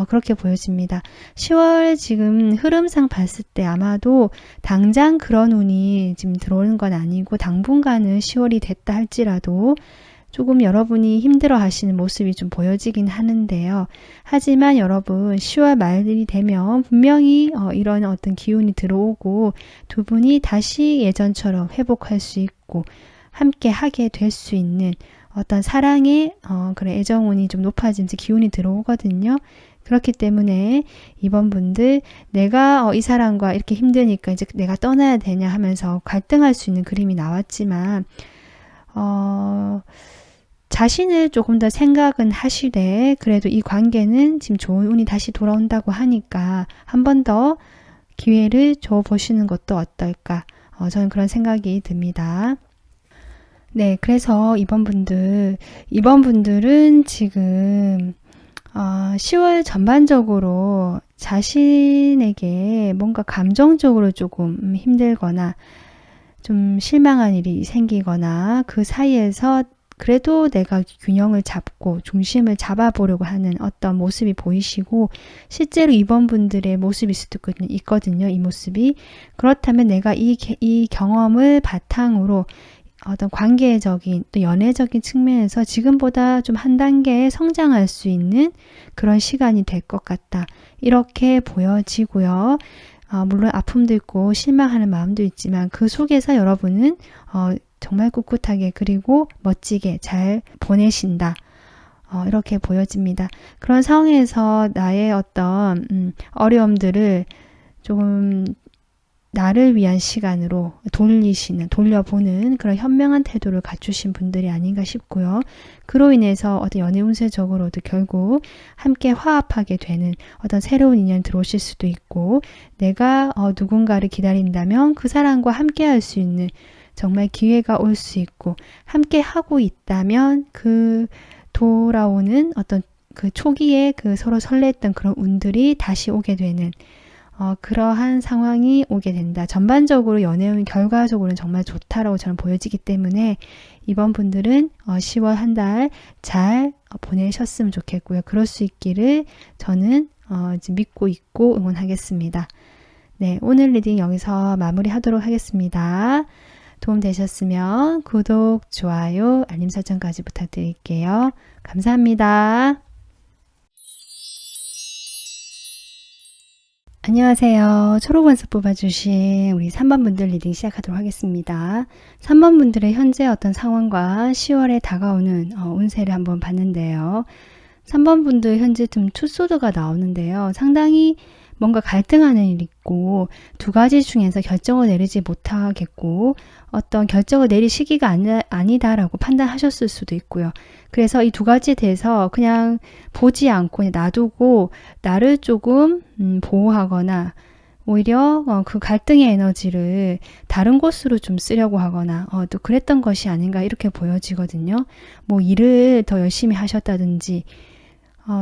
그렇게 보여집니다. 10월 지금 흐름상 봤을 때 아마도 당장 그런 운이 지금 들어오는 건 아니고 당분간은 10월이 됐다 할지라도 조금 여러분이 힘들어 하시는 모습이 좀 보여지긴 하는데요. 하지만 여러분 10월 말이 되면 분명히 이런 어떤 기운이 들어오고 두 분이 다시 예전처럼 회복할 수 있고 함께 하게 될 수 있는 어떤 사랑의 그런 애정운이 좀 높아지면서 기운이 들어오거든요. 그렇기 때문에 이번 분들 내가 이 사람과 이렇게 힘드니까 이제 내가 떠나야 되냐 하면서 갈등할 수 있는 그림이 나왔지만 자신을 조금 더 생각은 하시되 그래도 이 관계는 지금 좋은 운이 다시 돌아온다고 하니까 한 번 더 기회를 줘 보시는 것도 어떨까. 저는 그런 생각이 듭니다. 네, 그래서 이번 분들은 지금 10월 전반적으로 자신에게 뭔가 감정적으로 조금 힘들거나 좀 실망한 일이 생기거나 그 사이에서 그래도 내가 균형을 잡고 중심을 잡아보려고 하는 어떤 모습이 보이시고 실제로 이번 분들의 모습일 수도 있거든요. 이 모습이. 그렇다면 내가 이 경험을 바탕으로 어떤 관계적인 또 연애적인 측면에서 지금보다 좀 한 단계 성장할 수 있는 그런 시간이 될 것 같다. 이렇게 보여지고요. 물론 아픔도 있고 실망하는 마음도 있지만 그 속에서 여러분은 정말 꿋꿋하게 그리고 멋지게 잘 보내신다. 이렇게 보여집니다. 그런 상황에서 나의 어떤 어려움들을 조금 나를 위한 시간으로 돌려보는 그런 현명한 태도를 갖추신 분들이 아닌가 싶고요. 그로 인해서 어떤 연애 운세적으로도 결국 함께 화합하게 되는 어떤 새로운 인연이 들어오실 수도 있고 내가 누군가를 기다린다면 그 사람과 함께 할 수 있는 정말 기회가 올 수 있고 함께 하고 있다면 그 돌아오는 어떤 그 초기에 그 서로 설레했던 그런 운들이 다시 오게 되는 그러한 상황이 오게 된다. 전반적으로 연애운 결과적으로는 정말 좋다라고 저는 보여지기 때문에 이번 분들은 10월 한 달 잘 보내셨으면 좋겠고요. 그럴 수 있기를 저는 믿고 있고 응원하겠습니다. 네, 오늘 리딩 여기서 마무리하도록 하겠습니다. 도움 되셨으면 구독, 좋아요, 알림 설정까지 부탁드릴게요. 감사합니다. 안녕하세요. 초록원석 뽑아주신 우리 3번 분들 리딩 시작하도록 하겠습니다. 3번 분들의 현재 어떤 상황과 10월에 다가오는 운세를 한번 봤는데요. 3번 분들 현재 좀 투소드가 나오는데요. 상당히 뭔가 갈등하는 일이 있고 두 가지 중에서 결정을 내리지 못하겠고 어떤 결정을 내릴 시기가 아니다라고 판단하셨을 수도 있고요. 그래서 이 두 가지에 대해서 그냥 보지 않고 그냥 놔두고 나를 조금 보호하거나 오히려 그 갈등의 에너지를 다른 곳으로 좀 쓰려고 하거나 또 그랬던 것이 아닌가 이렇게 보여지거든요. 뭐 일을 더 열심히 하셨다든지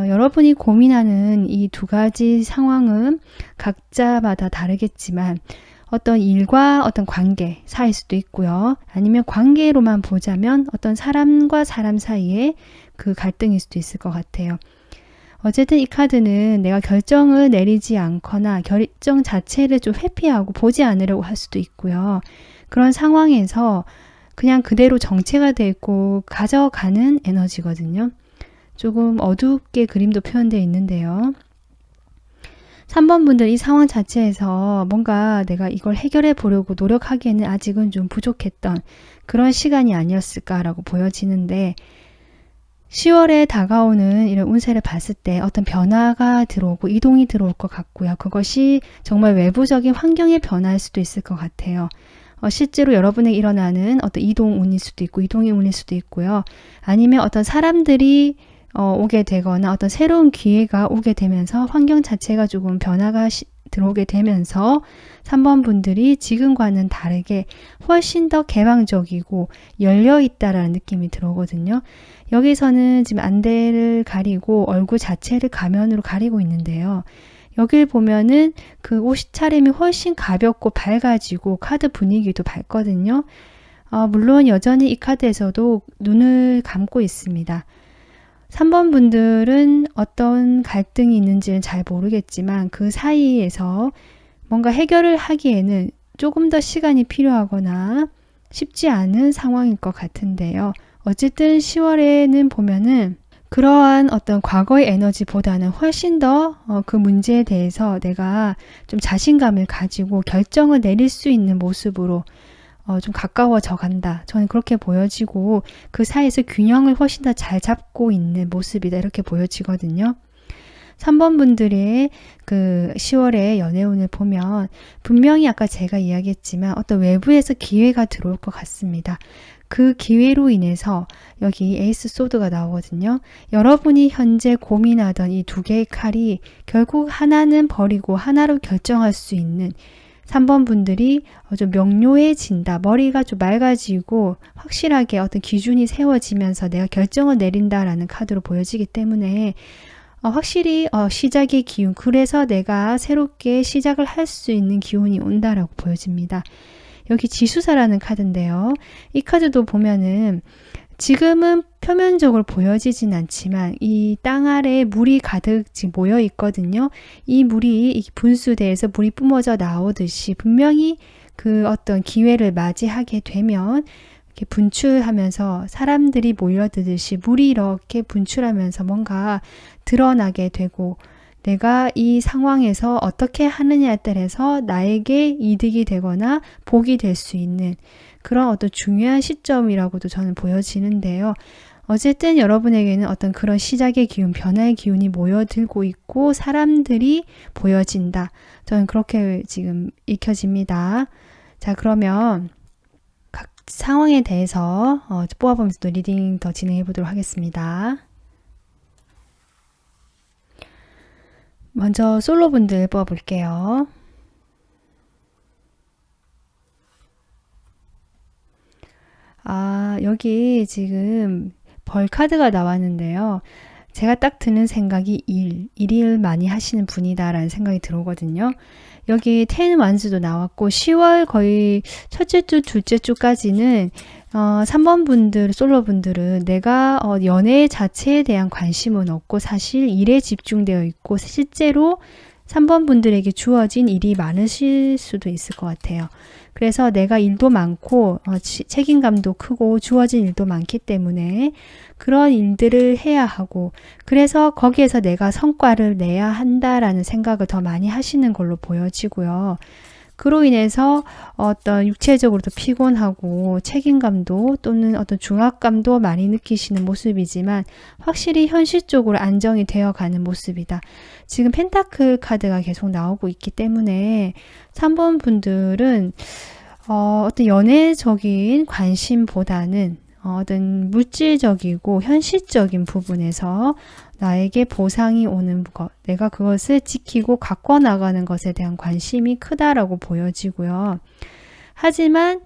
여러분이 고민하는 이 두 가지 상황은 각자마다 다르겠지만 어떤 일과 어떤 관계 사이일 수도 있고요. 아니면 관계로만 보자면 어떤 사람과 사람 사이의 그 갈등일 수도 있을 것 같아요. 어쨌든 이 카드는 내가 결정을 내리지 않거나 결정 자체를 좀 회피하고 보지 않으려고 할 수도 있고요. 그런 상황에서 그냥 그대로 정체가 되어 있고 가져가는 에너지거든요. 조금 어둡게 그림도 표현되어 있는데요. 3번 분들 이 상황 자체에서 뭔가 내가 이걸 해결해 보려고 노력하기에는 아직은 좀 부족했던 그런 시간이 아니었을까라고 보여지는데 10월에 다가오는 이런 운세를 봤을 때 어떤 변화가 들어오고 이동이 들어올 것 같고요. 그것이 정말 외부적인 환경의 변화일 수도 있을 것 같아요. 실제로 여러분에게 일어나는 어떤 이동 운일 수도 있고 이동의 운일 수도 있고요. 아니면 어떤 사람들이 오게 되거나 어떤 새로운 기회가 오게 되면서 환경 자체가 조금 변화가 들어오게 되면서 3번 분들이 지금과는 다르게 훨씬 더 개방적이고 열려있다라는 느낌이 들어오거든요. 여기서는 지금 안대를 가리고 얼굴 자체를 가면으로 가리고 있는데요. 여길 보면은 그 옷 차림이 훨씬 가볍고 밝아지고 카드 분위기도 밝거든요. 물론 여전히 이 카드에서도 눈을 감고 있습니다. 3번 분들은 어떤 갈등이 있는지는 잘 모르겠지만 그 사이에서 뭔가 해결을 하기에는 조금 더 시간이 필요하거나 쉽지 않은 상황일 것 같은데요. 어쨌든 10월에는 보면은 그러한 어떤 과거의 에너지보다는 훨씬 더 그 문제에 대해서 내가 좀 자신감을 가지고 결정을 내릴 수 있는 모습으로 좀 가까워져 간다. 저는 그렇게 보여지고 그 사이에서 균형을 훨씬 더 잘 잡고 있는 모습이다. 이렇게 보여지거든요. 3번 분들의 그 10월의 연애운을 보면 분명히 아까 제가 이야기했지만 어떤 외부에서 기회가 들어올 것 같습니다. 그 기회로 인해서 여기 에이스 소드가 나오거든요. 여러분이 현재 고민하던 이 두 개의 칼이 결국 하나는 버리고 하나로 결정할 수 있는 3번 분들이 좀 명료해진다. 머리가 좀 맑아지고 확실하게 어떤 기준이 세워지면서 내가 결정을 내린다라는 카드로 보여지기 때문에 확실히 시작의 기운, 그래서 내가 새롭게 시작을 할 수 있는 기운이 온다라고 보여집니다. 여기 지수사라는 카드인데요. 이 카드도 보면은 지금은 표면적으로 보여지진 않지만 이 땅 아래에 물이 가득 지금 모여 있거든요. 이 물이 분수대에서 물이 뿜어져 나오듯이 분명히 그 어떤 기회를 맞이하게 되면 이렇게 분출하면서 사람들이 몰려들듯이 물이 이렇게 분출하면서 뭔가 드러나게 되고 내가 이 상황에서 어떻게 하느냐에 따라서 나에게 이득이 되거나 복이 될 수 있는 그런 어떤 중요한 시점이라고도 저는 보여지는데요. 어쨌든 여러분에게는 어떤 그런 시작의 기운, 변화의 기운이 모여들고 있고 사람들이 보여진다. 저는 그렇게 지금 익혀집니다. 자, 그러면 각 상황에 대해서 뽑아보면서 또 리딩 더 진행해 보도록 하겠습니다. 먼저 솔로분들 뽑아볼게요. 여기 지금 벌 카드가 나왔는데요. 제가 딱 드는 생각이 일을 많이 하시는 분이다라는 생각이 들어오거든요. 여기 10 완수도 나왔고 10월 거의 첫째 주, 둘째 주까지는 3번 분들, 솔로 분들은 내가 연애 자체에 대한 관심은 없고 사실 일에 집중되어 있고 실제로 3번 분들에게 주어진 일이 많으실 수도 있을 것 같아요. 그래서 내가 일도 많고 책임감도 크고 주어진 일도 많기 때문에 그런 일들을 해야 하고 그래서 거기에서 내가 성과를 내야 한다라는 생각을 더 많이 하시는 걸로 보여지고요. 그로 인해서 어떤 육체적으로도 피곤하고 책임감도 또는 어떤 중압감도 많이 느끼시는 모습이지만 확실히 현실적으로 안정이 되어가는 모습이다. 지금 펜타클 카드가 계속 나오고 있기 때문에 3번 분들은 어떤 연애적인 관심보다는 어떤 물질적이고 현실적인 부분에서 나에게 보상이 오는 것, 내가 그것을 지키고 가꿔 나가는 것에 대한 관심이 크다라고 보여지고요. 하지만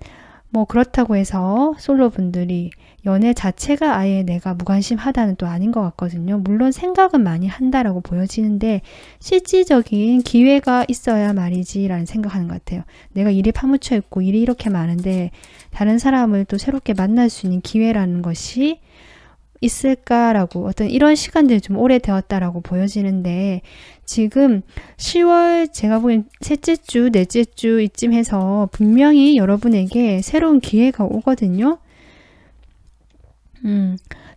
뭐 그렇다고 해서 솔로 분들이 연애 자체가 아예 내가 무관심하다는 또 아닌 것 같거든요. 물론 생각은 많이 한다라고 보여지는데 실질적인 기회가 있어야 말이지라는 생각하는 것 같아요. 내가 일에 파묻혀 있고 일이 이렇게 많은데 다른 사람을 또 새롭게 만날 수 있는 기회라는 것이 있을까라고 어떤 이런 시간들이 좀 오래되었다라고 보여지는데 지금 10월 제가 보기엔 셋째 주, 넷째 주 이쯤 해서 분명히 여러분에게 새로운 기회가 오거든요.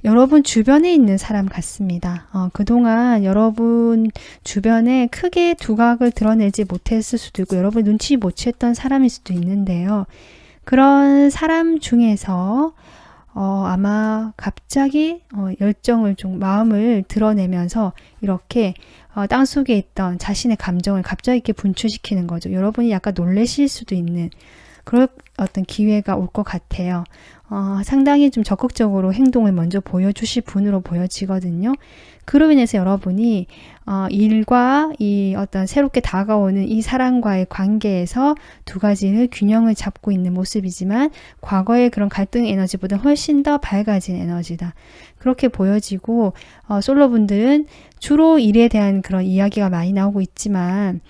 여러분 주변에 있는 사람 같습니다. 그동안 여러분 주변에 크게 두각을 드러내지 못했을 수도 있고 여러분 눈치 못 챘던 사람일 수도 있는데요. 그런 사람 중에서 아마 갑자기 열정을 좀 마음을 드러내면서 이렇게 땅속에 있던 자신의 감정을 갑자기 이렇게 분출시키는 거죠. 여러분이 약간 놀라실 수도 있는 그런 어떤 기회가 올 것 같아요. 상당히 좀 적극적으로 행동을 먼저 보여주실 분으로 보여지거든요. 그로 인해서 여러분이 일과 이 어떤 새롭게 다가오는 이 사람과의 관계에서 두 가지를 균형을 잡고 있는 모습이지만 과거의 그런 갈등 에너지보다 훨씬 더 밝아진 에너지다. 그렇게 보여지고 솔로분들은 주로 일에 대한 그런 이야기가 많이 나오고 있지만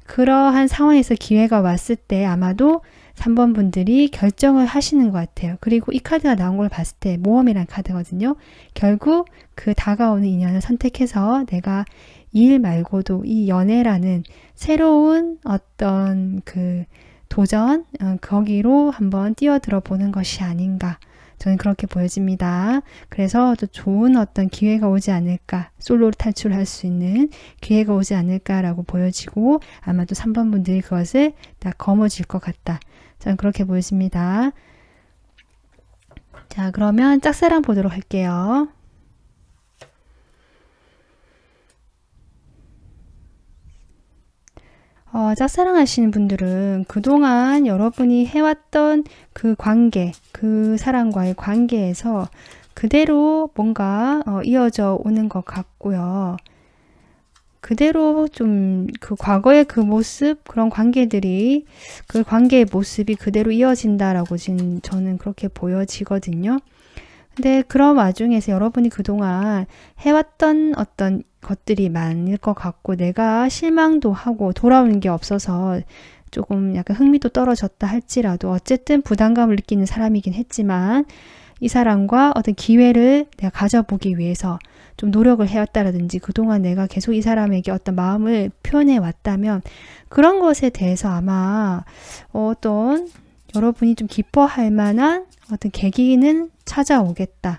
그러한 상황에서 기회가 왔을 때 아마도 3번 분들이 결정을 하시는 것 같아요. 그리고 이 카드가 나온 걸 봤을 때 모험이라는 카드거든요. 결국 그 다가오는 인연을 선택해서 내가 일 말고도 이 연애라는 새로운 어떤 그 도전 거기로 한번 뛰어들어 보는 것이 아닌가 저는 그렇게 보여집니다. 그래서 또 좋은 어떤 기회가 오지 않을까 솔로로 탈출할 수 있는 기회가 오지 않을까라고 보여지고 아마도 3번 분들이 그것을 딱 거머쥘 것 같다. 저는 그렇게 보여집니다. 자, 그러면 짝사랑 보도록 할게요. 짝사랑 하시는 분들은 그동안 여러분이 해왔던 그 관계, 그 사람과의 관계에서 그대로 뭔가 이어져 오는 것 같고요. 그대로 좀 그 과거의 그 모습, 그런 관계들이 그 관계의 모습이 그대로 이어진다라고 지금 저는 그렇게 보여지거든요. 근데 그런 와중에서 여러분이 그동안 해왔던 어떤 것들이 많을 것 같고 내가 실망도 하고 돌아오는 게 없어서 조금 약간 흥미도 떨어졌다 할지라도 어쨌든 부담감을 느끼는 사람이긴 했지만 이 사람과 어떤 기회를 내가 가져보기 위해서 좀 노력을 해왔다라든지 그동안 내가 계속 이 사람에게 어떤 마음을 표현해 왔다면 그런 것에 대해서 아마 어떤 여러분이 좀 기뻐할 만한 어떤 계기는 찾아오겠다.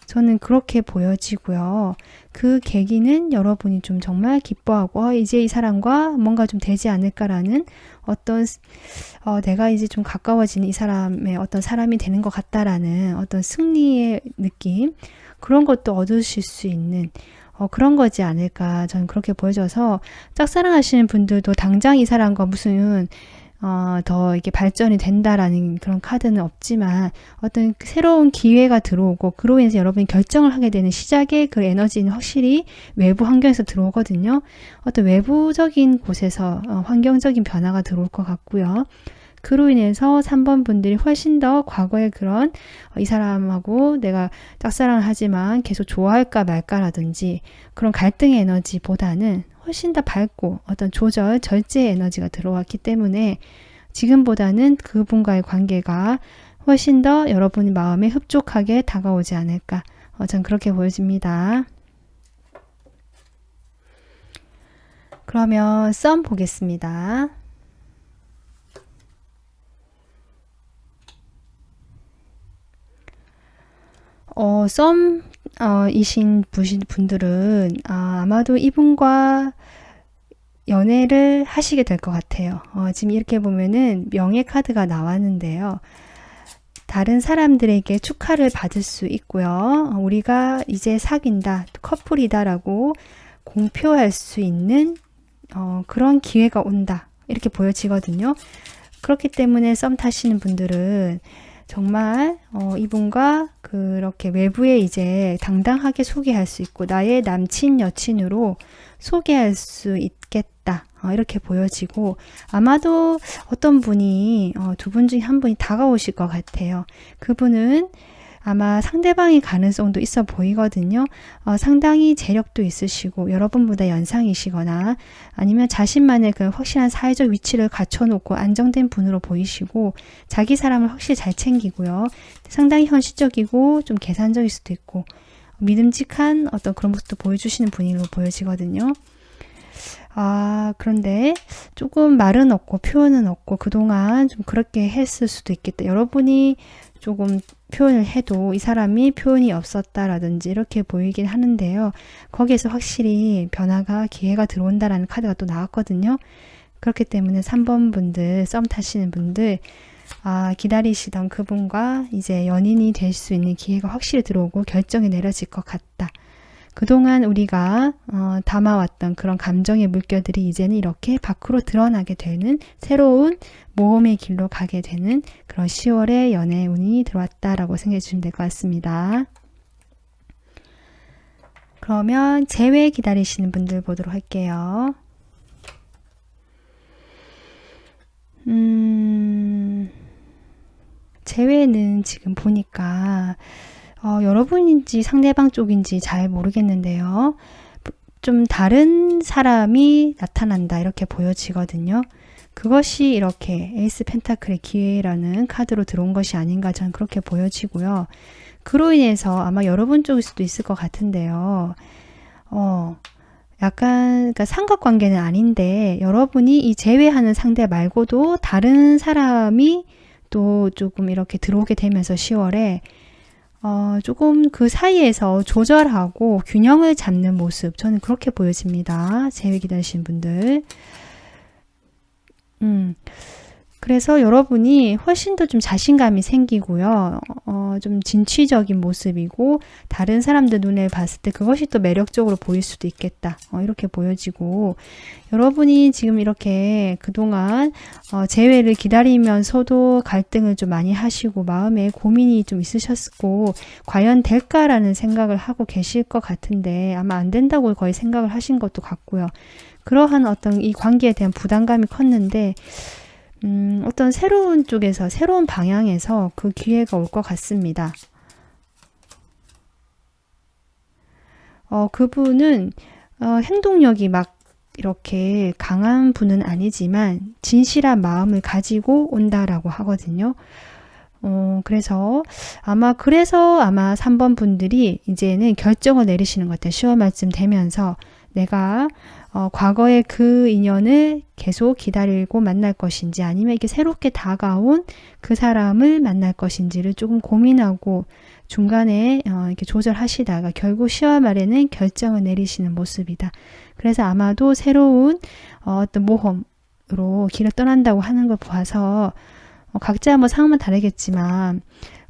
저는 그렇게 보여지고요. 그 계기는 여러분이 좀 정말 기뻐하고 이제 이 사람과 뭔가 좀 되지 않을까라는 어떤 내가 이제 좀 가까워지는 이 사람의 어떤 사람이 되는 것 같다라는 어떤 승리의 느낌 그런 것도 얻으실 수 있는 그런 거지 않을까 저는 그렇게 보여져서 짝사랑 하시는 분들도 당장 이 사람과 무슨 더 이게 발전이 된다라는 그런 카드는 없지만 어떤 새로운 기회가 들어오고 그로 인해서 여러분이 결정을 하게 되는 시작의 그 에너지는 확실히 외부 환경에서 들어오거든요. 어떤 외부적인 곳에서 환경적인 변화가 들어올 것 같고요. 그로 인해서 3번 분들이 훨씬 더 과거의 그런 이 사람하고 내가 짝사랑을 하지만 계속 좋아할까 말까라든지 그런 갈등의 에너지보다는 훨씬 더 밝고 어떤 조절, 절제의 에너지가 들어왔기 때문에 지금보다는 그분과의 관계가 훨씬 더 여러분 마음에 흡족하게 다가오지 않을까. 전 그렇게 보여집니다. 그러면 썸 보겠습니다. 썸이신 분들은 아마도 이분과 연애를 하시게 될 것 같아요. 지금 이렇게 보면은 명예 카드가 나왔는데요. 다른 사람들에게 축하를 받을 수 있고요. 우리가 이제 사귄다, 커플이다라고 공표할 수 있는 그런 기회가 온다. 이렇게 보여지거든요. 그렇기 때문에 썸 타시는 분들은 정말 이분과 그렇게 외부에 이제 당당하게 소개할 수 있고 나의 남친 여친으로 소개할 수 있겠다. 이렇게 보여지고 아마도 어떤 분이 두 분 중에 한 분이 다가오실 것 같아요. 그분은 아마 상대방의 가능성도 있어 보이거든요. 상당히 재력도 있으시고 여러분보다 연상이시거나 아니면 자신만의 그 확실한 사회적 위치를 갖춰놓고 안정된 분으로 보이시고 자기 사람을 확실히 잘 챙기고요. 상당히 현실적이고 좀 계산적일 수도 있고 믿음직한 어떤 그런 모습도 보여주시는 분으로 보여지거든요. 그런데 조금 말은 없고 표현은 없고 그동안 좀 그렇게 했을 수도 있겠다. 여러분이 조금 표현을 해도 이 사람이 표현이 없었다라든지 이렇게 보이긴 하는데요. 거기에서 확실히 변화가 기회가 들어온다라는 카드가 또 나왔거든요. 그렇기 때문에 3번 분들 썸 타시는 분들 기다리시던 그분과 이제 연인이 될 수 있는 기회가 확실히 들어오고 결정이 내려질 것 같다. 그동안 우리가 담아왔던 그런 감정의 물결들이 이제는 이렇게 밖으로 드러나게 되는 새로운 모험의 길로 가게 되는 그런 10월의 연애 운이 들어왔다라고 생각해 주시면 될 것 같습니다. 그러면 재회 기다리시는 분들 보도록 할게요. 재회는 지금 보니까 여러분인지 상대방 쪽인지 잘 모르겠는데요. 좀 다른 사람이 나타난다 이렇게 보여지거든요. 그것이 이렇게 에이스 펜타클의 기회라는 카드로 들어온 것이 아닌가 저는 그렇게 보여지고요. 그로 인해서 아마 여러분 쪽일 수도 있을 것 같은데요. 약간 그러니까 삼각관계는 아닌데 여러분이 이 제외하는 상대 말고도 다른 사람이 또 조금 이렇게 들어오게 되면서 10월에 조금 그 사이에서 조절하고 균형을 잡는 모습 저는 그렇게 보여집니다. 재회 기다리시는 분들. 그래서 여러분이 훨씬 더 좀 자신감이 생기고요. 좀 진취적인 모습이고 다른 사람들 눈에 봤을 때 그것이 또 매력적으로 보일 수도 있겠다. 이렇게 보여지고 여러분이 지금 이렇게 그동안 재회를 기다리면서도 갈등을 좀 많이 하시고 마음에 고민이 좀 있으셨고 과연 될까라는 생각을 하고 계실 것 같은데 아마 안 된다고 거의 생각을 하신 것도 같고요. 그러한 어떤 이 관계에 대한 부담감이 컸는데 어떤 새로운 쪽에서 새로운 방향에서 그 기회가 올 것 같습니다. 그분은 행동력이 막 이렇게 강한 분은 아니지만 진실한 마음을 가지고 온다라고 하거든요. 그래서 아마 3번 분들이 이제는 결정을 내리시는 것 같아요. 10월 말쯤 되면서 내가 과거의 그 인연을 계속 기다리고 만날 것인지 아니면 이게 새롭게 다가온 그 사람을 만날 것인지를 조금 고민하고 중간에 이렇게 조절하시다가 결국 10월 말에는 결정을 내리시는 모습이다. 그래서 아마도 새로운 어떤 모험으로 길을 떠난다고 하는 걸 봐서 각자 뭐 상황은 다르겠지만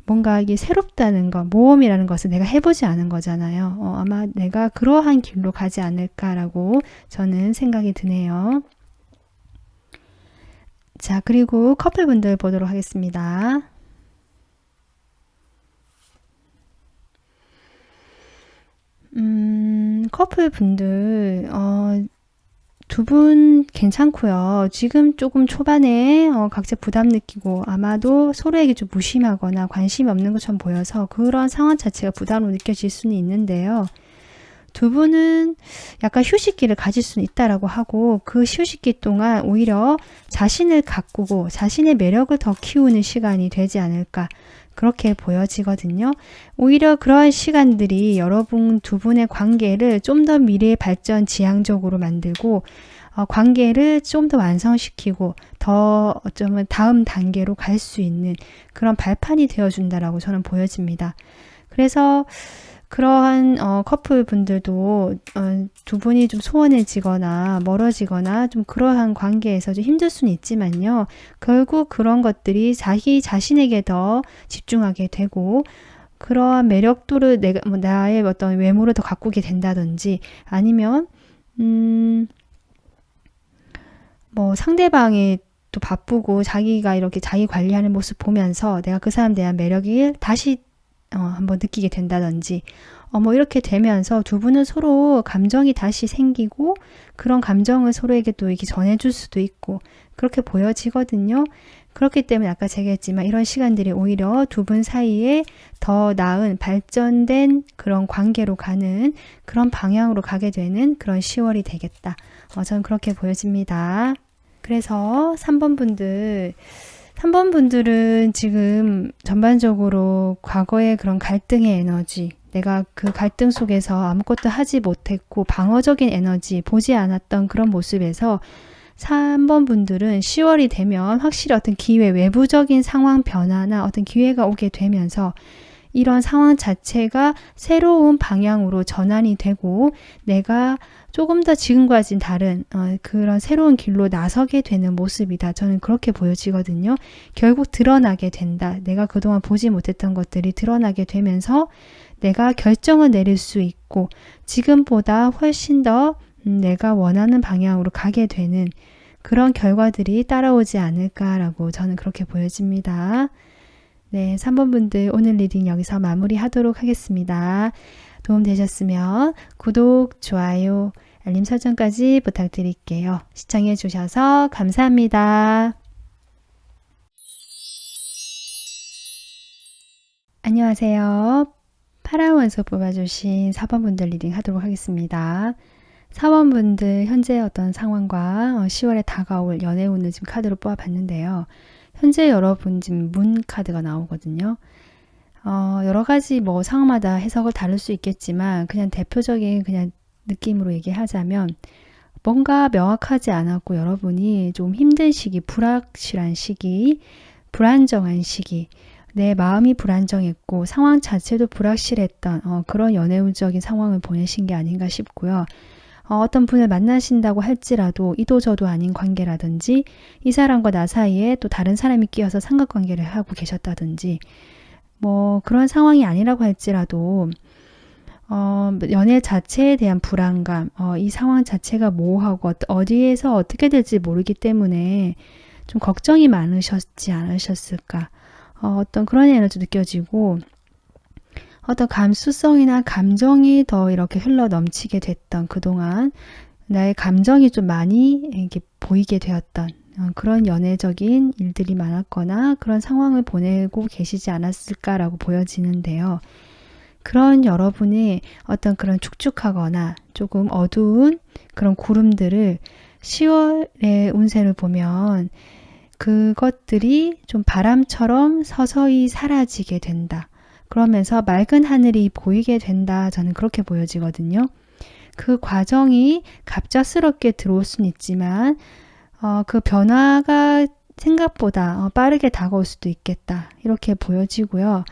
뭔가 이게 새롭다는 것, 모험이라는 것을 내가 해보지 않은 거잖아요. 아마 내가 그러한 길로 가지 않을까라고 저는 생각이 드네요. 자, 그리고 커플분들 보도록 하겠습니다. 커플분들, 두 분 괜찮고요. 지금 조금 초반에 각자 부담 느끼고 아마도 서로에게 좀 무심하거나 관심이 없는 것처럼 보여서 그런 상황 자체가 부담으로 느껴질 수는 있는데요. 두 분은 약간 휴식기를 가질 수는 있다라고 하고 그 휴식기 동안 오히려 자신을 가꾸고 자신의 매력을 더 키우는 시간이 되지 않을까 그렇게 보여지거든요. 오히려 그러한 시간들이 여러분 두 분의 관계를 좀 더 미래 발전 지향적으로 만들고 관계를 좀 더 완성시키고 더 어쩌면 다음 단계로 갈 수 있는 그런 발판이 되어준다라고 저는 보여집니다. 그래서 그러한 커플 분들도 두 분이 좀 소원해지거나 멀어지거나 좀 그러한 관계에서 좀 힘들 수는 있지만요. 결국 그런 것들이 자기 자신에게 더 집중하게 되고 그러한 매력도를 나의 어떤 외모를 더 가꾸게 된다든지 아니면 뭐 상대방이 또 바쁘고 자기가 이렇게 자기 관리하는 모습 보면서 내가 그 사람에 대한 매력을 다시 한번 느끼게 된다든지 뭐 이렇게 되면서 두 분은 서로 감정이 다시 생기고 그런 감정을 서로에게 또 이렇게 전해줄 수도 있고 그렇게 보여지거든요. 그렇기 때문에 아까 제가 했지만 이런 시간들이 오히려 두 분 사이에 더 나은 발전된 그런 관계로 가는 그런 방향으로 가게 되는 그런 10월이 되겠다. 저는 그렇게 보여집니다. 그래서 3번 분들은 지금 전반적으로 과거의 그런 갈등의 에너지, 내가 그 갈등 속에서 아무것도 하지 못했고 방어적인 에너지, 보지 않았던 그런 모습에서 3번 분들은 10월이 되면 확실히 어떤 기회, 외부적인 상황 변화나 어떤 기회가 오게 되면서 이런 상황 자체가 새로운 방향으로 전환이 되고 내가 조금 더 지금과는 다른 그런 새로운 길로 나서게 되는 모습이다. 저는 그렇게 보여지거든요. 결국 드러나게 된다. 내가 그동안 보지 못했던 것들이 드러나게 되면서 내가 결정을 내릴 수 있고 지금보다 훨씬 더 내가 원하는 방향으로 가게 되는 그런 결과들이 따라오지 않을까라고 저는 그렇게 보여집니다. 네, 3번 분들 오늘 리딩 여기서 마무리하도록 하겠습니다. 도움되셨으면 구독, 좋아요, 알림 설정까지 부탁드릴게요. 시청해 주셔서 감사합니다. 안녕하세요. 파란 원소 뽑아주신 4번 분들 리딩 하도록 하겠습니다. 4번 분들 현재 어떤 상황과 10월에 다가올 연애 운을 지금 카드로 뽑아봤는데요. 현재 여러분 지금 문 카드가 나오거든요. 여러 가지 뭐 상황마다 해석을 다를 수 있겠지만 그냥 대표적인 그냥 느낌으로 얘기하자면 뭔가 명확하지 않았고 여러분이 좀 힘든 시기, 불확실한 시기, 불안정한 시기, 내 마음이 불안정했고 상황 자체도 불확실했던 그런 연애운적인 상황을 보내신 게 아닌가 싶고요. 어떤 분을 만나신다고 할지라도 이도저도 아닌 관계라든지 이 사람과 나 사이에 또 다른 사람이 끼어서 삼각관계를 하고 계셨다든지 뭐 그런 상황이 아니라고 할지라도 연애 자체에 대한 불안감, 이 상황 자체가 모호하고 어디에서 어떻게 될지 모르기 때문에 좀 걱정이 많으셨지 않으셨을까. 어떤 그런 에너지 느껴지고 어떤 감수성이나 감정이 더 이렇게 흘러 넘치게 됐던 그동안 나의 감정이 좀 많이 이렇게 보이게 되었던 그런 연애적인 일들이 많았거나 그런 상황을 보내고 계시지 않았을까라고 보여지는데요. 그런 여러분의 어떤 그런 축축하거나 조금 어두운 그런 구름들을 10월의 운세를 보면 그것들이 좀 바람처럼 서서히 사라지게 된다. 그러면서 맑은 하늘이 보이게 된다. 저는 그렇게 보여지거든요. 그 과정이 갑작스럽게 들어올 수는 있지만 그 변화가 생각보다 빠르게 다가올 수도 있겠다. 이렇게 보여지고요.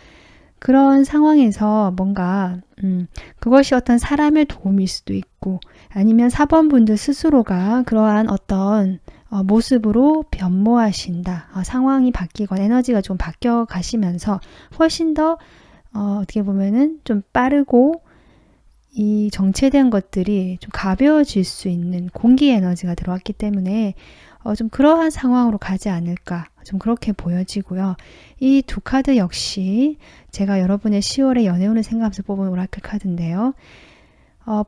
그런 상황에서 뭔가 그것이 어떤 사람의 도움일 수도 있고 아니면 4번 분들 스스로가 그러한 어떤 모습으로 변모하신다. 상황이 바뀌거나 에너지가 좀 바뀌어 가시면서 훨씬 더 어떻게 보면은 좀 빠르고 이 정체된 것들이 좀 가벼워질 수 있는 공기 에너지가 들어왔기 때문에 좀 그러한 상황으로 가지 않을까 좀 그렇게 보여지고요. 이 두 카드 역시 제가 여러분의 10월의 연애운을 생각하면서 뽑은 오라클 카드인데요.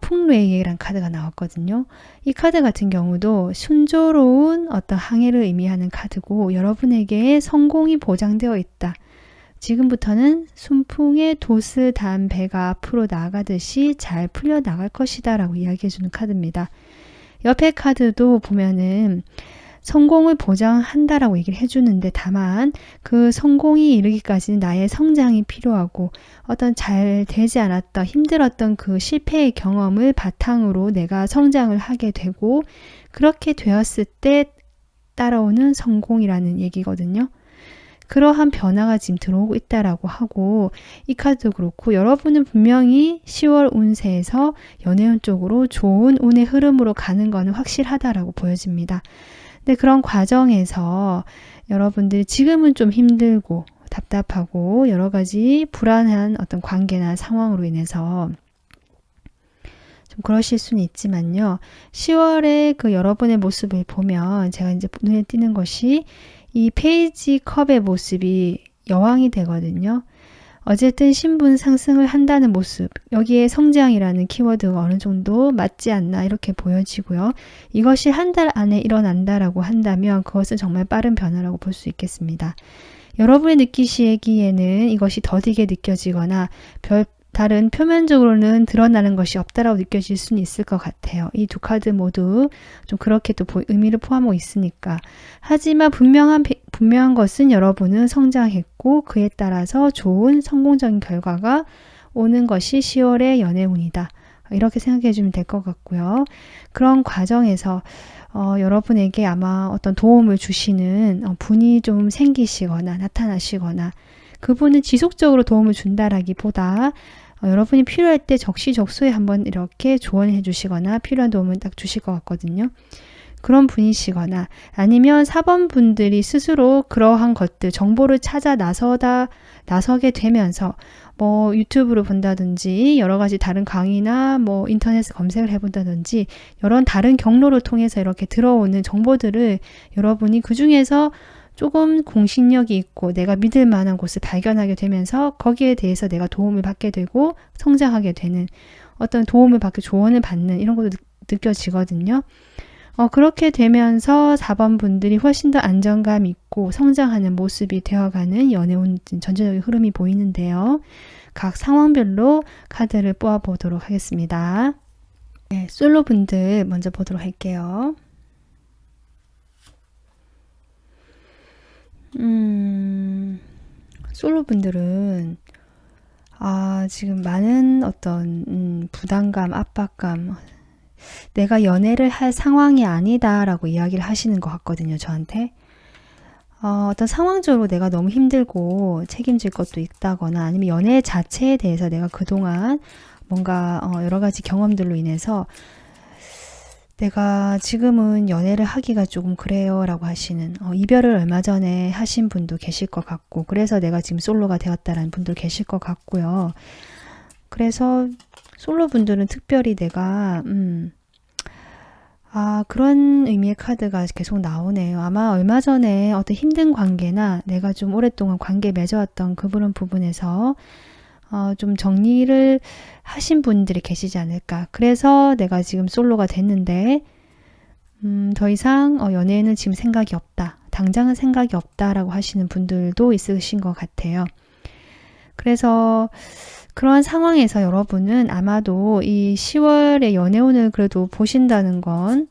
풍류의라는 카드가 나왔거든요. 이 카드 같은 경우도 순조로운 어떤 항해를 의미하는 카드고 여러분에게 성공이 보장되어 있다. 지금부터는 순풍의 도스단 배가 앞으로 나아가듯이 잘 풀려 나갈 것이다 라고 이야기해주는 카드입니다. 옆에 카드도 보면은 성공을 보장한다라고 얘기를 해주는데 다만 그 성공이 이르기까지는 나의 성장이 필요하고 어떤 잘 되지 않았던 힘들었던 그 실패의 경험을 바탕으로 내가 성장을 하게 되고 그렇게 되었을 때 따라오는 성공이라는 얘기거든요. 그러한 변화가 지금 들어오고 있다라고 하고 이 카드도 그렇고 여러분은 분명히 10월 운세에서 연애운 쪽으로 좋은 운의 흐름으로 가는 거는 확실하다라고 보여집니다. 근데 그런 과정에서 여러분들이 지금은 좀 힘들고 답답하고 여러 가지 불안한 어떤 관계나 상황으로 인해서 좀 그러실 수는 있지만요. 10월에 그 여러분의 모습을 보면 제가 이제 눈에 띄는 것이 이 페이지 컵의 모습이 여왕이 되거든요. 어쨌든 신분 상승을 한다는 모습, 여기에 성장이라는 키워드가 어느 정도 맞지 않나 이렇게 보여지고요. 이것이 한 달 안에 일어난다라고 한다면 그것은 정말 빠른 변화라고 볼 수 있겠습니다. 여러분이 느끼시기에는 이것이 더디게 느껴지거나 다른 표면적으로는 드러나는 것이 없다라고 느껴질 수는 있을 것 같아요. 이 두 카드 모두 좀 그렇게 또 의미를 포함하고 있으니까. 하지만 분명한 것은 여러분은 성장했고 그에 따라서 좋은 성공적인 결과가 오는 것이 10월의 연애운이다. 이렇게 생각해 주면 될 것 같고요. 그런 과정에서 여러분에게 아마 어떤 도움을 주시는 분이 좀 생기시거나 나타나시거나 그분은 지속적으로 도움을 준다라기보다 여러분이 필요할 때 적시적소에 한번 이렇게 조언해 주시거나 필요한 도움을 딱 주실 것 같거든요. 그런 분이시거나 아니면 사번분들이 스스로 그러한 것들 정보를 찾아 나서게 되면서 뭐 유튜브를 본다든지 여러 가지 다른 강의나 뭐 인터넷에 검색을 해본다든지 이런 다른 경로를 통해서 이렇게 들어오는 정보들을 여러분이 그 중에서 조금 공신력이 있고 내가 믿을 만한 곳을 발견하게 되면서 거기에 대해서 내가 도움을 받게 되고 성장하게 되는 어떤 도움을 받고 조언을 받는 이런 것도 느껴지거든요. 그렇게 되면서 4번 분들이 훨씬 더 안정감 있고 성장하는 모습이 되어가는 연애운 전체적인 흐름이 보이는데요. 각 상황별로 카드를 뽑아보도록 하겠습니다. 네, 솔로 분들 먼저 보도록 할게요. 솔로 분들은 지금 많은 어떤 부담감, 압박감, 내가 연애를 할 상황이 아니다 라고 이야기를 하시는 것 같거든요, 저한테. 어떤 상황적으로 내가 너무 힘들고 책임질 것도 있다거나 아니면 연애 자체에 대해서 내가 그동안 뭔가 여러 가지 경험들로 인해서 내가 지금은 연애를 하기가 조금 그래요 라고 하시는 이별을 얼마 전에 하신 분도 계실 것 같고 그래서 내가 지금 솔로가 되었다라는 분도 계실 것 같고요. 그래서 솔로 분들은 특별히 내가 그런 의미의 카드가 계속 나오네요. 아마 얼마 전에 어떤 힘든 관계나 내가 좀 오랫동안 관계 맺어왔던 그런 부분에서 좀 정리를 하신 분들이 계시지 않을까. 그래서 내가 지금 솔로가 됐는데 더 이상 연애에는 지금 생각이 없다. 당장은 생각이 없다라고 하시는 분들도 있으신 것 같아요. 그래서 그러한 상황에서 여러분은 아마도 이 10월의 연애운을 그래도 보신다는 건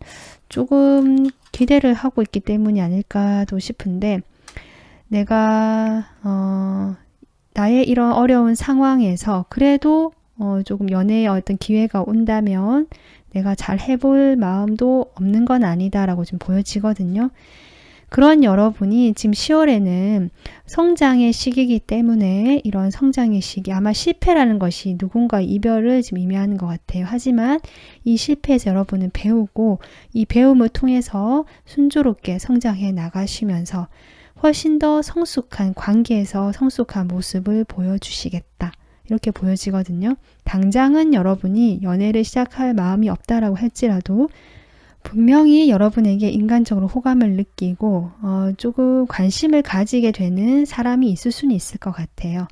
조금 기대를 하고 있기 때문이 아닐까도 싶은데 내가 나의 이런 어려운 상황에서 그래도 조금 연애의 어떤 기회가 온다면 내가 잘 해볼 마음도 없는 건 아니다라고 좀 보여지거든요. 그런 여러분이 지금 10월에는 성장의 시기이기 때문에 이런 성장의 시기, 아마 실패라는 것이 누군가 이별을 지금 의미하는 것 같아요. 하지만 이 실패에서 여러분은 배우고 이 배움을 통해서 순조롭게 성장해 나가시면서 훨씬 더 성숙한 관계에서 성숙한 모습을 보여주시겠다. 이렇게 보여지거든요. 당장은 여러분이 연애를 시작할 마음이 없다라고 할지라도 분명히 여러분에게 인간적으로 호감을 느끼고 조금 관심을 가지게 되는 사람이 있을 수는 있을 것 같아요.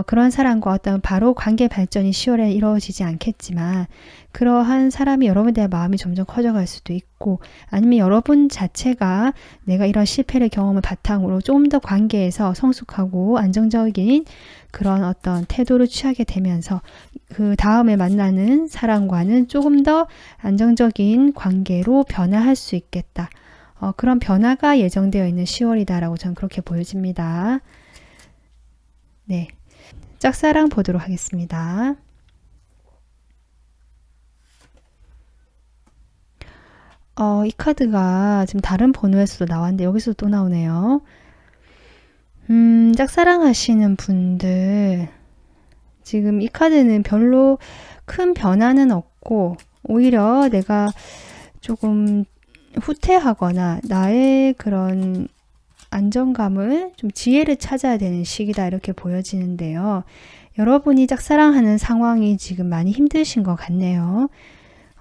그런 사람과 어떤 바로 관계 발전이 10월에 이루어지지 않겠지만 그러한 사람이 여러분에 대한 마음이 점점 커져갈 수도 있고 아니면 여러분 자체가 내가 이런 실패를 경험을 바탕으로 좀 더 관계에서 성숙하고 안정적인 그런 어떤 태도를 취하게 되면서 그 다음에 만나는 사람과는 조금 더 안정적인 관계로 변화할 수 있겠다. 그런 변화가 예정되어 있는 10월이다라고 저는 그렇게 보여집니다. 네. 짝사랑 보도록 하겠습니다. 이 카드가 지금 다른 번호에서도 나왔는데 여기서 또 나오네요. 짝사랑 하시는 분들 지금 이 카드는 별로 큰 변화는 없고 오히려 내가 조금 후퇴하거나 나의 그런 안정감을 좀 지혜를 찾아야 되는 시기다 이렇게 보여지는데요. 여러분이 짝사랑하는 상황이 지금 많이 힘드신 것 같네요.